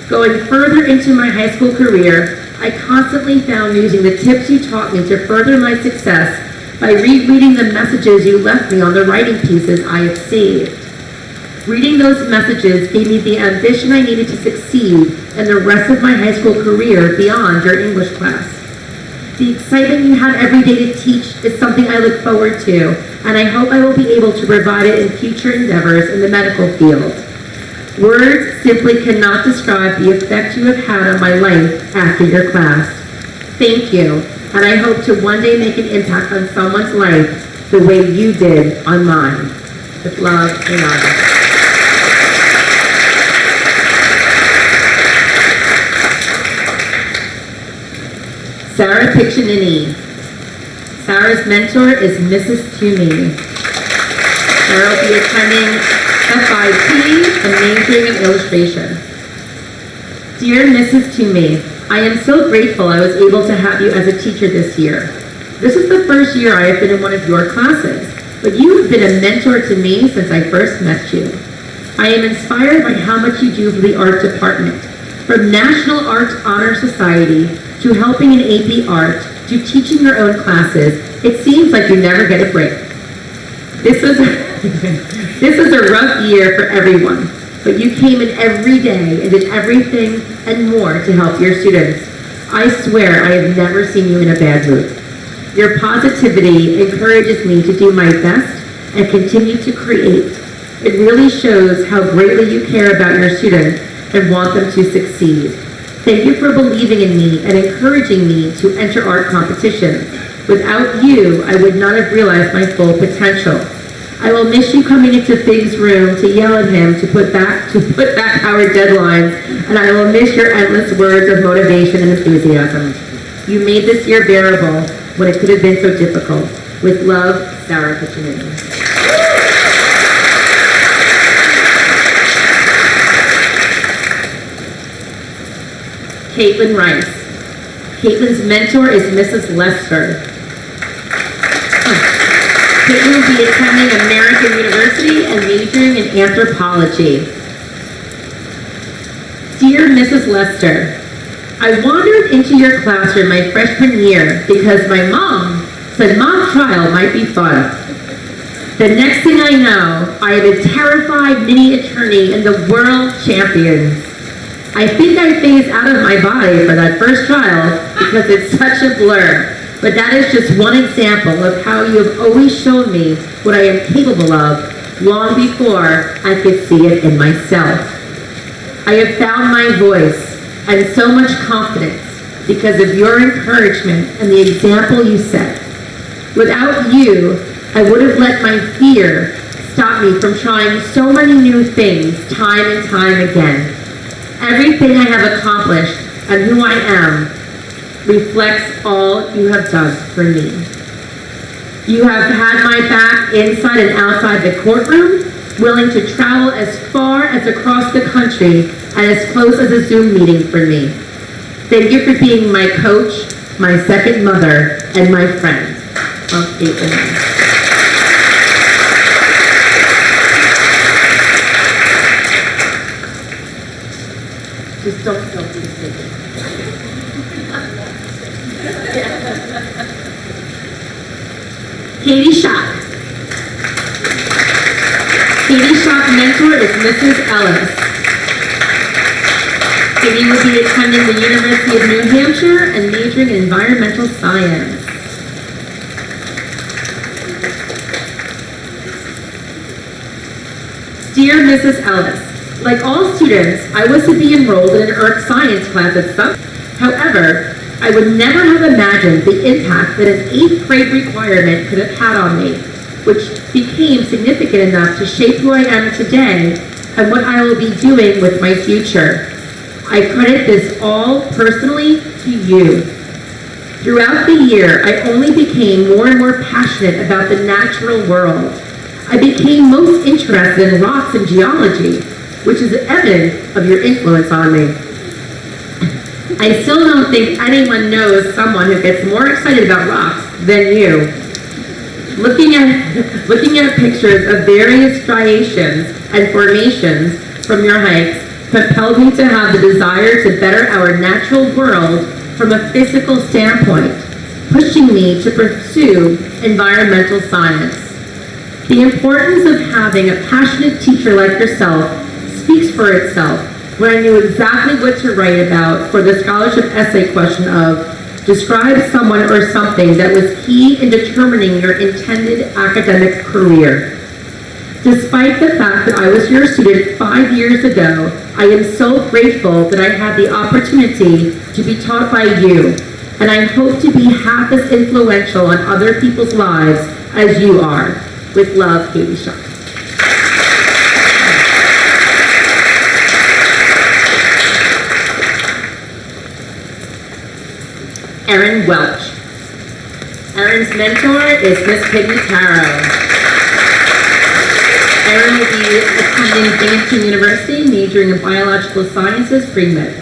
Going further into my high school career, I constantly found using the tips you taught me to further my success by rereading the messages you left me on the writing pieces I have saved. Reading those messages gave me the ambition I needed to succeed in the rest of my high school career beyond your English class. The excitement you had every day to teach is something I look forward to, and I hope I will be able to provide it in future endeavors in the medical field. Words simply cannot describe the effect you have had on my life after your class. Thank you, and I hope to one day make an impact on someone's life the way you did on mine. With love, Ayana. Sarah Piccinini. Sarah's mentor is Mrs. Toomey. where I'll be attending FIT and majoring in illustration. Dear Mrs. Toomey, I am so grateful I was able to have you as a teacher this year. This is the first year I have been in one of your classes, but you have been a mentor to me since I first met you. I am inspired by how much you do for the art department, from National Art Honor Society to helping in AP Art to teaching your own classes. It seems like you never get a break. This was a rough year for everyone, but you came in every day and did everything and more to help your students. I swear I have never seen you in a bad mood. Your positivity encourages me to do my best and continue to create. It really shows how greatly you care about your students and want them to succeed. Thank you for believing in me and encouraging me to enter art competitions. Without you, I would not have realized my full potential. I will miss you coming into Fig's room to yell at him to put back our deadlines, and I will miss your endless words of motivation and enthusiasm. You made this year bearable when it could have been so difficult. With love, Sarah Piccinini. Caitlin Rice. Caitlin's mentor is Mrs. Lester. Caitlin will be attending American University and majoring in anthropology. Dear Mrs. Lester, I wandered into your classroom my freshman year because my mom said mock trial might be fun. The next thing I know, I am a terrified mini attorney in the world champions. I think I phased out of my body for that first trial because it's such a blur, but that is just one example of how you have always shown me what I am capable of long before I could see it in myself. I have found my voice and so much confidence because of your encouragement and the example you set. Without you, I would have let my fear stop me from trying so many new things time and time again. Everything I have accomplished and who I am reflects all you have done for me. You have had my back inside and outside the courtroom, willing to travel as far as across the country and as close as a Zoom meeting for me. Thank you for being my coach, my second mother, and my friend. Well, Caitlin. Just don't be mistaken. Katie Schock. Katie Schock's mentor is Mrs. Ellis. Katie will be attending the University of New Hampshire and majoring in environmental science. Dear Mrs. Ellis, like all students, I was to be enrolled in an earth science class at some. However, I would never have imagined the impact that an 8th grade requirement could have had on me, which became significant enough to shape who I am today and what I will be doing with my future. I credit this all personally to you. Throughout the year, I only became more and more passionate about the natural world. I became most interested in rocks and geology, which is evidence of your influence on me. I still don't think anyone knows someone who gets more excited about rocks than you. Looking at pictures of various striations and formations from your hikes compelled me to have the desire to better our natural world from a physical standpoint, pushing me to pursue environmental science. The importance of having a passionate teacher like yourself speaks for itself, where I knew exactly what to write about for the scholarship essay question of describe someone or something that was key in determining your intended academic career. Despite the fact that I was your student 5 years ago, I am so grateful that I had the opportunity to be taught by you, and I hope to be half as influential on other people's lives as you are. With love, Katie Schock. Erin Welch. Erin's mentor is Miss Piggy Taro. Ira will be attending Binghamton University, majoring in biological sciences, pre-med.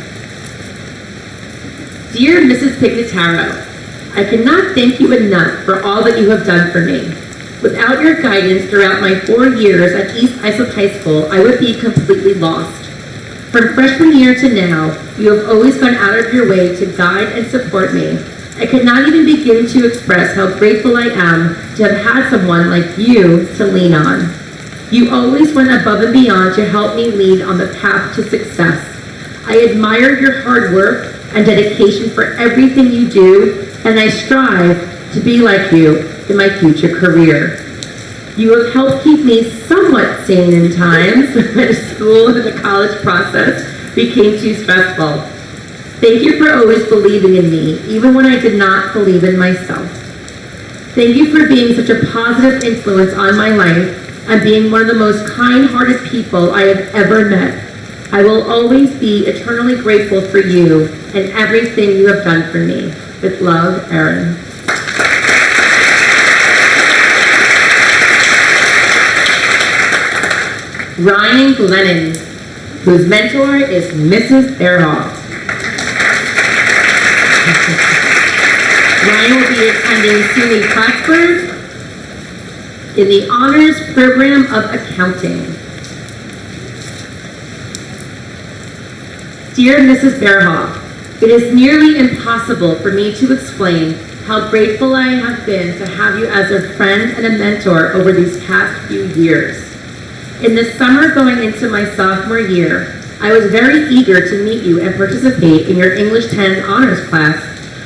Dear Mrs. Pignataro, I cannot thank you enough for all that you have done for me. Without your guidance throughout my 4 years at East Islip High School, I would be completely lost. From freshman year to now, you have always gone out of your way to guide and support me. I could not even begin to express how grateful I am to have had someone like you to lean on. You always went above and beyond to help me lead on the path to success. I admire your hard work and dedication for everything you do, and I strive to be like you in my future career. You have helped keep me somewhat sane in times when school and the college process became too stressful. Thank you for always believing in me, even when I did not believe in myself. Thank you for being such a positive influence on my life and being one of the most kind-hearted people I have ever met. I will always be eternally grateful for you and everything you have done for me. With love, Erin. Ryan Glennon, whose mentor is Mrs. Bearhoff. Ryan will be attending SUNY Plattsburgh in the Honors Program of Accounting. Dear Mrs. Bearhoff, it is nearly impossible for me to explain how grateful I have been to have you as a friend and a mentor over these past few years. In the summer going into my sophomore year, I was very eager to meet you and participate in your English 10 honors class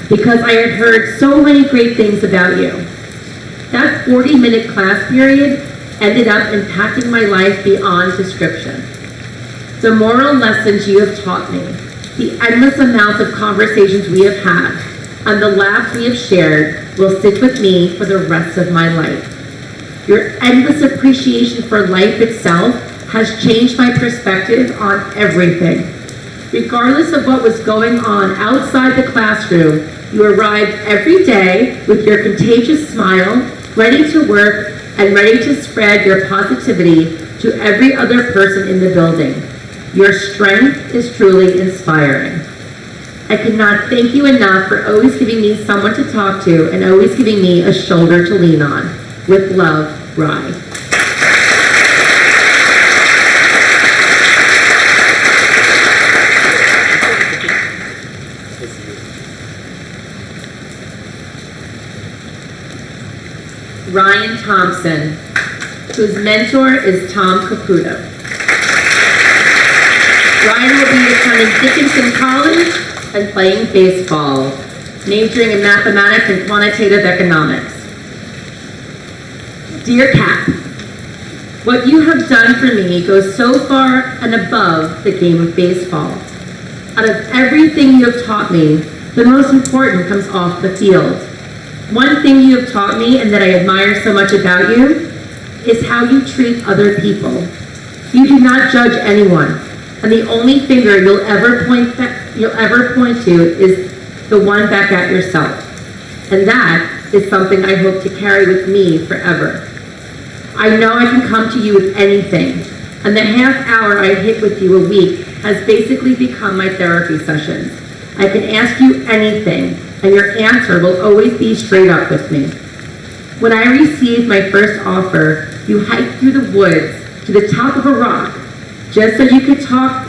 because I had heard so many great things about you. That 40-minute class period ended up impacting my life beyond description. The moral lessons you have taught me, the endless amounts of conversations we have had, and the laughs we have shared will stick with me for the rest of my life. Your endless appreciation for life itself has changed my perspective on everything. Regardless of what was going on outside the classroom, you arrived every day with your contagious smile, ready to work and ready to spread your positivity to every other person in the building. Your strength is truly inspiring. I cannot thank you enough for always giving me someone to talk to and always giving me a shoulder to lean on. With love, Rye. Ryan Thompson, whose mentor is Tom Caputo. Ryan will be attending Dickinson College and playing baseball, majoring in mathematics and quantitative economics. Dear Cap, what you have done for me goes so far and above the game of baseball. Out of everything you have taught me, the most important comes off the field. One thing you have taught me and that I admire so much about you is how you treat other people. You do not judge anyone, and the only finger you'll ever point to is the one back at yourself. And that is something I hope to carry with me forever. I know I can come to you with anything, and the half hour I hit with you a week has basically become my therapy sessions. I can ask you anything, and your answer will always be straight up with me. When I received my first offer, you hiked through the woods to the top of a rock just so you could talk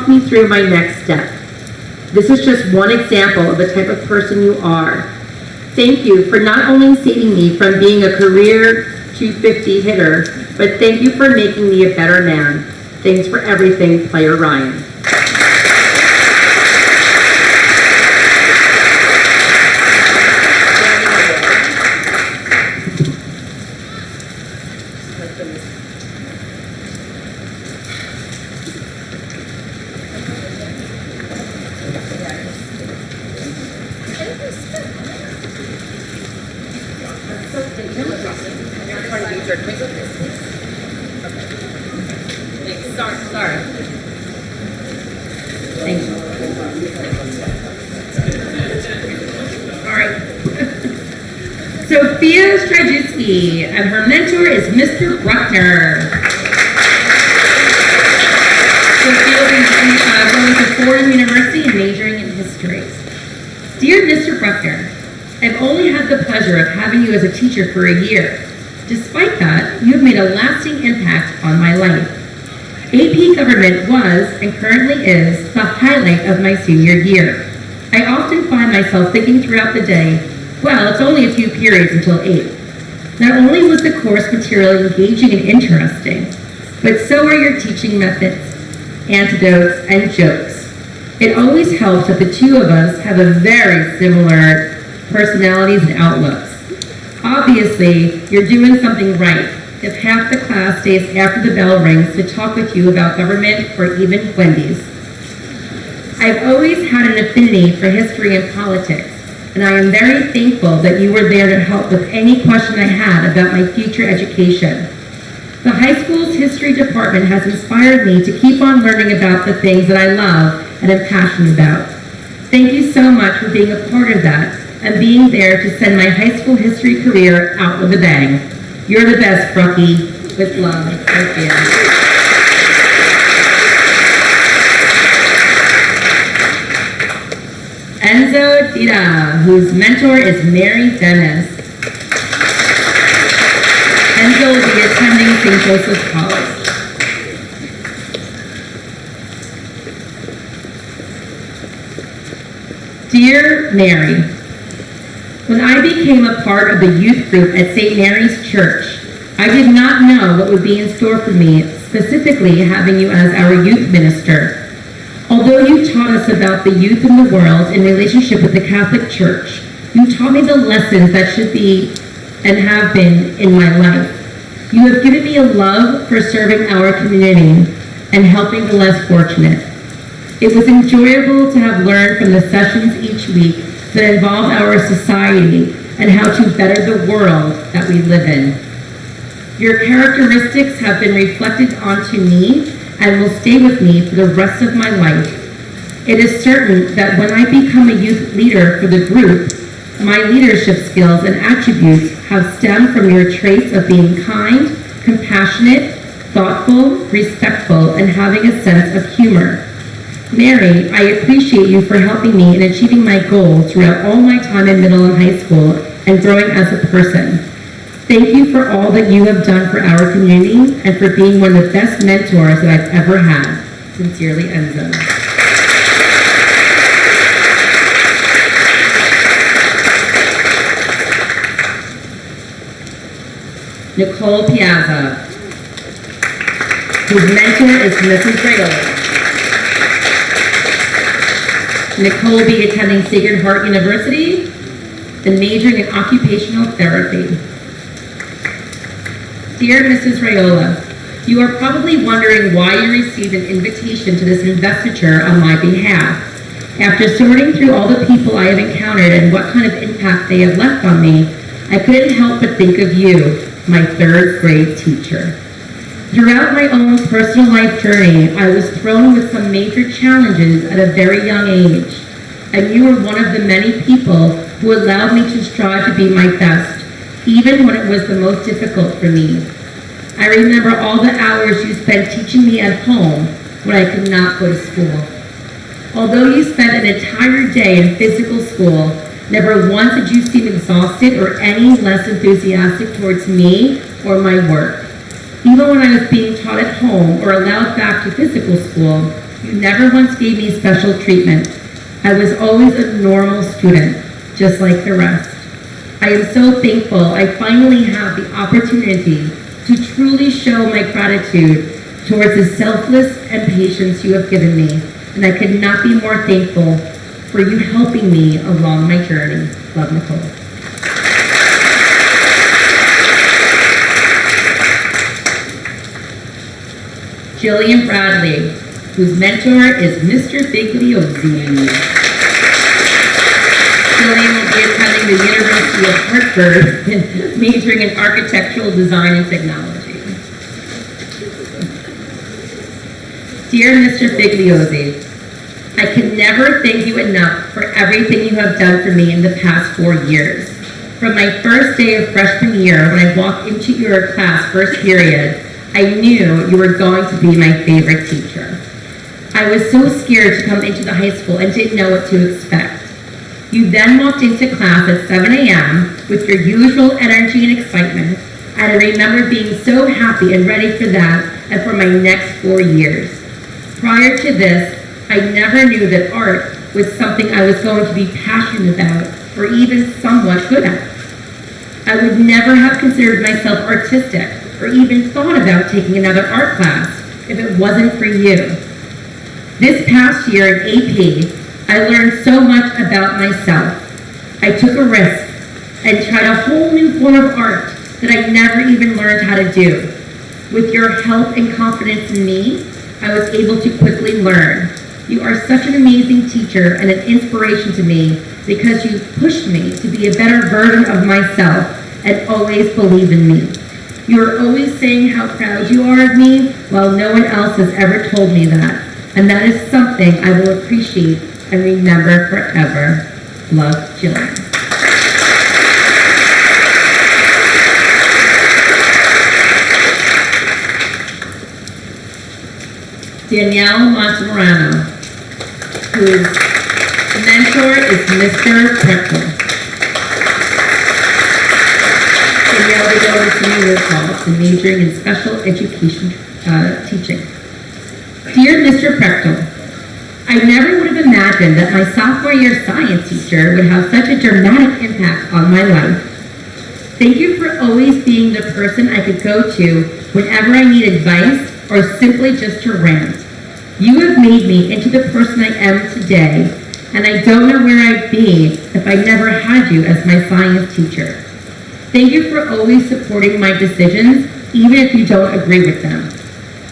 me through my next step. This is just one example of the type of person you are. Thank you for not only saving me from being a career 250 hitter, but thank you for making me a better man. Thanks for everything, Player Ryan. Sorry. Thank you. All right. Sophia Strajewski, and her mentor is Mr. Bruckner. going to Fordham University and majoring in history. Dear Mr. Bruckner, I've only had the pleasure of having you as a teacher for a year. Despite that, you have made a lasting impact on my life. AP Government was, and currently is, the highlight of my senior year. I often find myself thinking throughout the day, well, it's only a few periods until 8. Not only was the course material engaging and interesting, but so are your teaching methods, anecdotes, and jokes. It always helps that the two of us have a very similar personalities and outlooks. Obviously, you're doing something right if half the class stays after the bell rings to talk with you about government or even Wendy's. I've always had an affinity for history and politics, and I am very thankful that you were there to help with any question I had about my future education. The high school's history department has inspired me to keep on learning about the things that I love and am passionate about. Thank you so much for being a part of that and being there to send my high school history career out with a bang. You're the best, Brucky. With love, thank you. Enzo Dita, whose mentor is Mary Dennis. Enzo will be attending St. Joseph's College. Dear Mary, when I became a part of the youth group at St. Mary's Church, I did not know what would be in store for me, specifically having you as our youth minister. Although you taught us about the youth in the world in relationship with the Catholic Church, you taught me the lessons that should be and have been in my life. You have given me a love for serving our community and helping the less fortunate. It was enjoyable to have learned from the sessions each week that involve our society and how to better the world that we live in. Your characteristics have been reflected onto me and will stay with me for the rest of my life. It is certain that when I become a youth leader for the group, my leadership skills and attributes have stemmed from your traits of being kind, compassionate, thoughtful, respectful, and having a sense of humor. Mary, I appreciate you for helping me in achieving my goals throughout all my time in middle and high school and growing as a person. Thank you for all that you have done for our community and for being one of the best mentors that I've ever had. Sincerely, Enzo. Nicole Piazza, whose mentor is Mrs. Rayola. Nicole will be attending Sacred Heart University and majoring in occupational therapy. Dear Mrs. Rayola, you are probably wondering why you received an invitation to this investiture on my behalf. After sorting through all the people I have encountered and what kind of impact they have left on me, I couldn't help but think of you, my third grade teacher. Throughout my own personal life journey, I was thrown with some major challenges at a very young age, and you were one of the many people who allowed me to strive to be my best, even when it was the most difficult for me. I remember all the hours you spent teaching me at home when I could not go to school. Although you spent an entire day in physical school, never once did you seem exhausted or any less enthusiastic towards me or my work. Even when I was being taught at home or allowed back to physical school, you never once gave me special treatment. I was always a normal student, just like the rest. I am so thankful I finally have the opportunity to truly show my gratitude towards the selfless and patience you have given me, and I could not be more thankful for you helping me along my journey. Love, Nicole. Jillian Bradley, whose mentor is Mr. Bigliosi. Jillian will be attending the University of Hartford, majoring in architectural design and technology. Dear Mr. Bigliosi, I can never thank you enough for everything you have done for me in the past 4 years. From my first day of freshman year, when I walked into your class first period, I knew you were going to be my favorite teacher. I was so scared to come into the high school and didn't know what to expect. You then walked into class at 7 a.m. with your usual energy and excitement, and I remember being so happy and ready for that and for my next 4 years. Prior to this, I never knew that art was something I was going to be passionate about or even somewhat good at. I would never have considered myself artistic or even thought about taking another art class if it wasn't for you. This past year in AP, I learned so much about myself. I took a risk and tried a whole new form of art that I never even learned how to do. With your help and confidence in me, I was able to quickly learn. You are such an amazing teacher and an inspiration to me because you pushed me to be a better version of myself and always believe in me. You are always saying how proud you are of me while no one else has ever told me that. And that is something I will appreciate and remember forever. Love, Jillian. Danielle Montemorano, whose mentor is Mr. Prechtel. Danielle will go into senior college and majoring in special education teaching. Dear Mr. Prechtel, I never would have imagined that my sophomore year science teacher would have such a dramatic impact on my life. Thank you for always being the person I could go to whenever I need advice or simply just to rant. You have made me into the person I am today, and I don't know where I'd be if I never had you as my science teacher. Thank you for always supporting my decisions, even if you don't agree with them.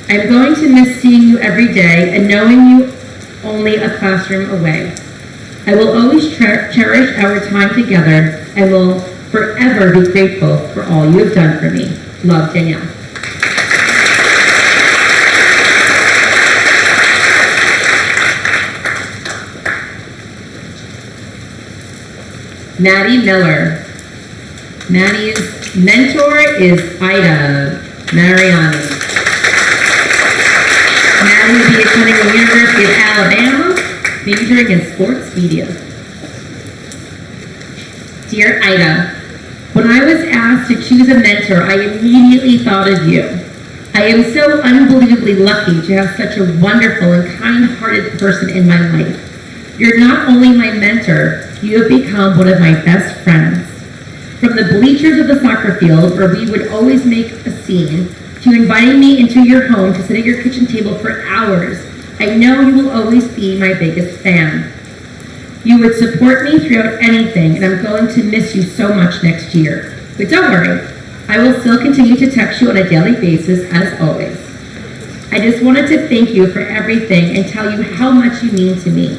I'm going to miss seeing you every day and knowing you only a classroom away. I will always cherish our time together and will forever be grateful for all you have done for me. Love, Danielle. Maddie Miller. Maddie's mentor is Ida Mariani. Maddie will be attending the University of Alabama, majoring in sports media. Dear Ida, when I was asked to choose a mentor, I immediately thought of you. I am so unbelievably lucky to have such a wonderful and kind-hearted person in my life. You're not only my mentor, you have become one of my best friends. From the bleachers of the soccer field, where we would always make a scene, to inviting me into your home to sit at your kitchen table for hours, I know you will always be my biggest fan. You would support me throughout anything, and I'm going to miss you so much next year. But don't worry, I will still continue to text you on a daily basis as always. I just wanted to thank you for everything and tell you how much you mean to me.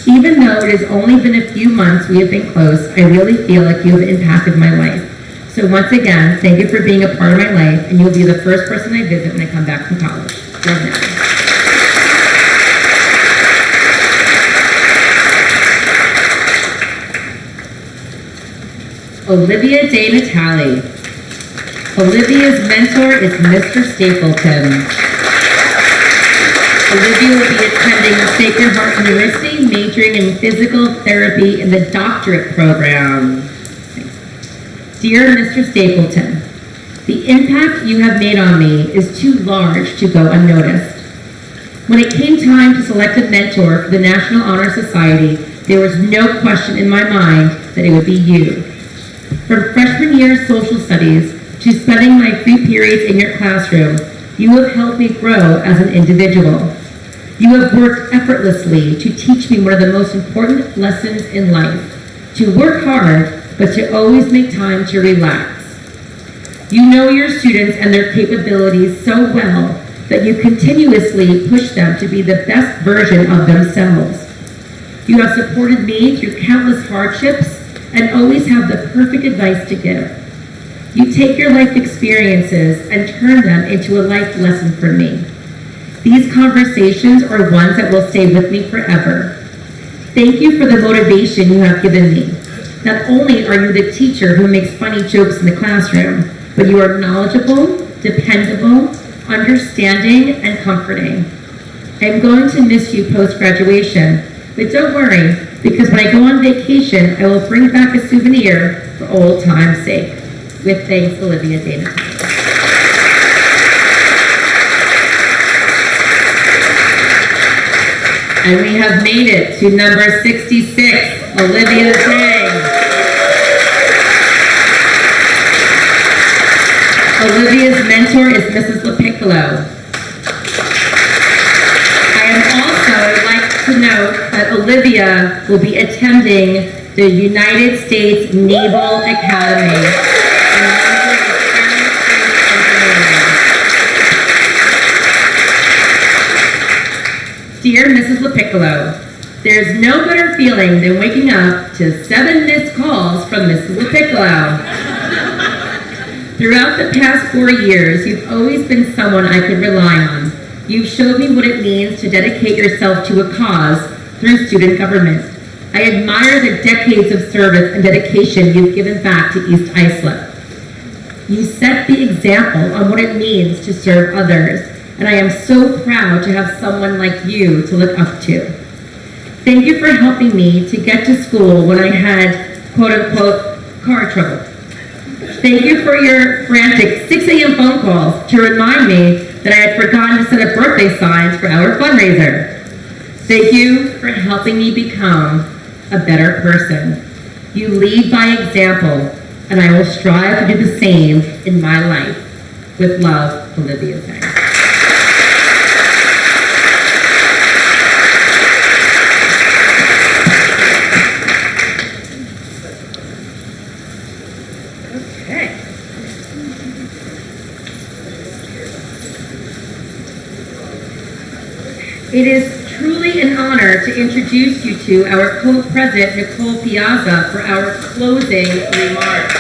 Even though it has only been a few months we have been close, I really feel like you have impacted my life. So once again, thank you for being a part of my life, and you'll be the first person I visit when I come back from college. Love, Maddie. Olivia De Natale. Olivia's mentor is Mr. Stapleton. Olivia will be attending Sacred Heart University, majoring in physical therapy in the doctorate program. Dear Mr. Stapleton, the impact you have made on me is too large to go unnoticed. When it came time to select a mentor for the National Honor Society, there was no question in my mind that it would be you. From freshman year social studies to spending my free periods in your classroom, you have helped me grow as an individual. You have worked effortlessly to teach me one of the most important lessons in life, to work hard, but to always make time to relax. You know your students and their capabilities so well that you continuously push them to be the best version of themselves. You have supported me through countless hardships and always have the perfect advice to give. You take your life experiences and turn them into a life lesson for me. These conversations are ones that will stay with me forever. Thank you for the motivation you have given me. Not only are you the teacher who makes funny jokes in the classroom, but you are knowledgeable, dependable, understanding, and comforting. I'm going to miss you post-graduation, but don't worry, because when I go on vacation, I will bring back a souvenir for old time's sake. With thanks, Olivia Dana. And we have made it to number 66, Olivia Zhang. Olivia's mentor is Mrs. LaPiccolo. I would like to note that Olivia will be attending the United States Naval Academy. Dear Mrs. LaPiccolo, there's no better feeling than waking up to 7 missed calls from Mrs. LaPiccolo. Throughout the past 4 years, you've always been someone I could rely on. You've showed me what it means to dedicate yourself to a cause through student government. I admire the decades of service and dedication you've given back to East Islip. You set the example on what it means to serve others, and I am so proud to have someone like you to look up to. Thank you for helping me to get to school when I had quote-unquote car trouble. Thank you for your frantic 6 a.m. phone calls to remind me that I had forgotten to set up birthday signs for our fundraiser. Thank you for helping me become a better person. You lead by example, and I will strive to do the same in my life. With love, Olivia Zhang. It is truly an honor to introduce you to our co-president, Nicole Piazza, for our closing remarks.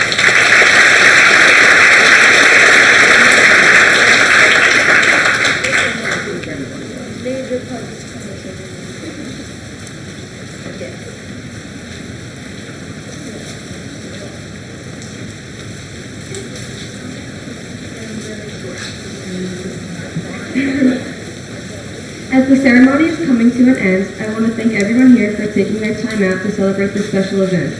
As the ceremony is coming to an end, I want to thank everyone here for taking their time out to celebrate this special event.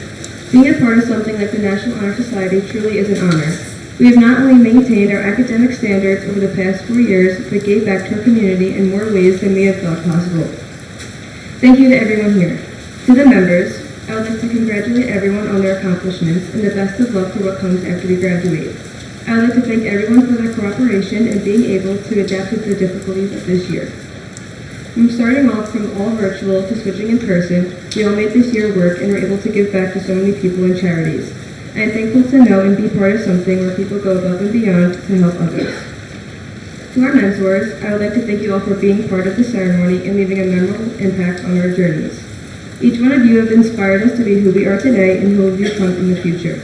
Being a part of something like the National Honor Society truly is an honor. We have not only maintained our academic standards over the past 4 years, but gave back to our community in more ways than we had thought possible. Thank you to everyone here. To the members, I would like to congratulate everyone on their accomplishments and the best of luck for what comes after we graduate. I would like to thank everyone for their cooperation and being able to adapt to the difficulties of this year. From starting off from all virtual to switching in person, we all made this year work and were able to give back to so many people and charities. I am thankful to know and be part of something where people go above and beyond to help others. To our mentors, I would like to thank you all for being part of the ceremony and leaving a memorable impact on our journeys. Each one of you have inspired us to be who we are today and who will become in the future.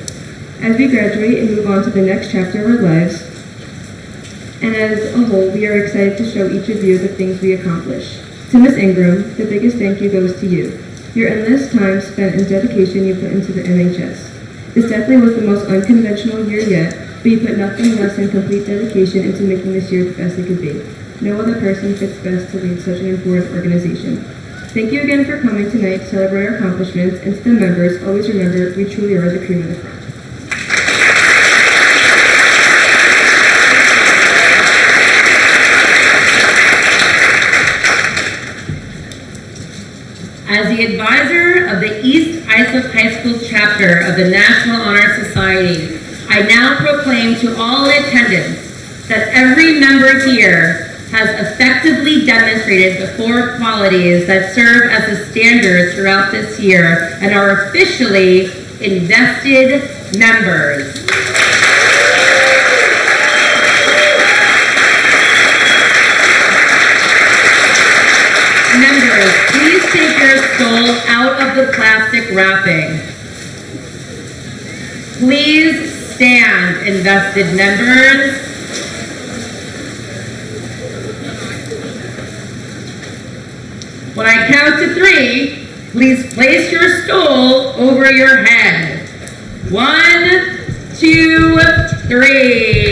As we graduate and move on to the next chapter of our lives, and as a whole, we are excited to show each of you the things we accomplish. To Ms. Ingram, the biggest thank you goes to you. Your endless time spent and dedication you put into the EIHS. This definitely was the most unconventional year yet, but you put nothing less than complete dedication into making this year the best it could be. No other person fits best to lead such an important organization. Thank you again for coming tonight to celebrate our accomplishments, and to the members, always remember, we truly are the cream of the crop. As the advisor of the East Islip High School chapter of the National Honor Society, I now proclaim to all in attendance that every member here has effectively demonstrated the 4 qualities that serve as a standard throughout this year and are officially invested members. Members, please take your stole out of the plastic wrapping. Please stand, invested members. When I count to 3, please place your stole over your head. 1, 2, 3.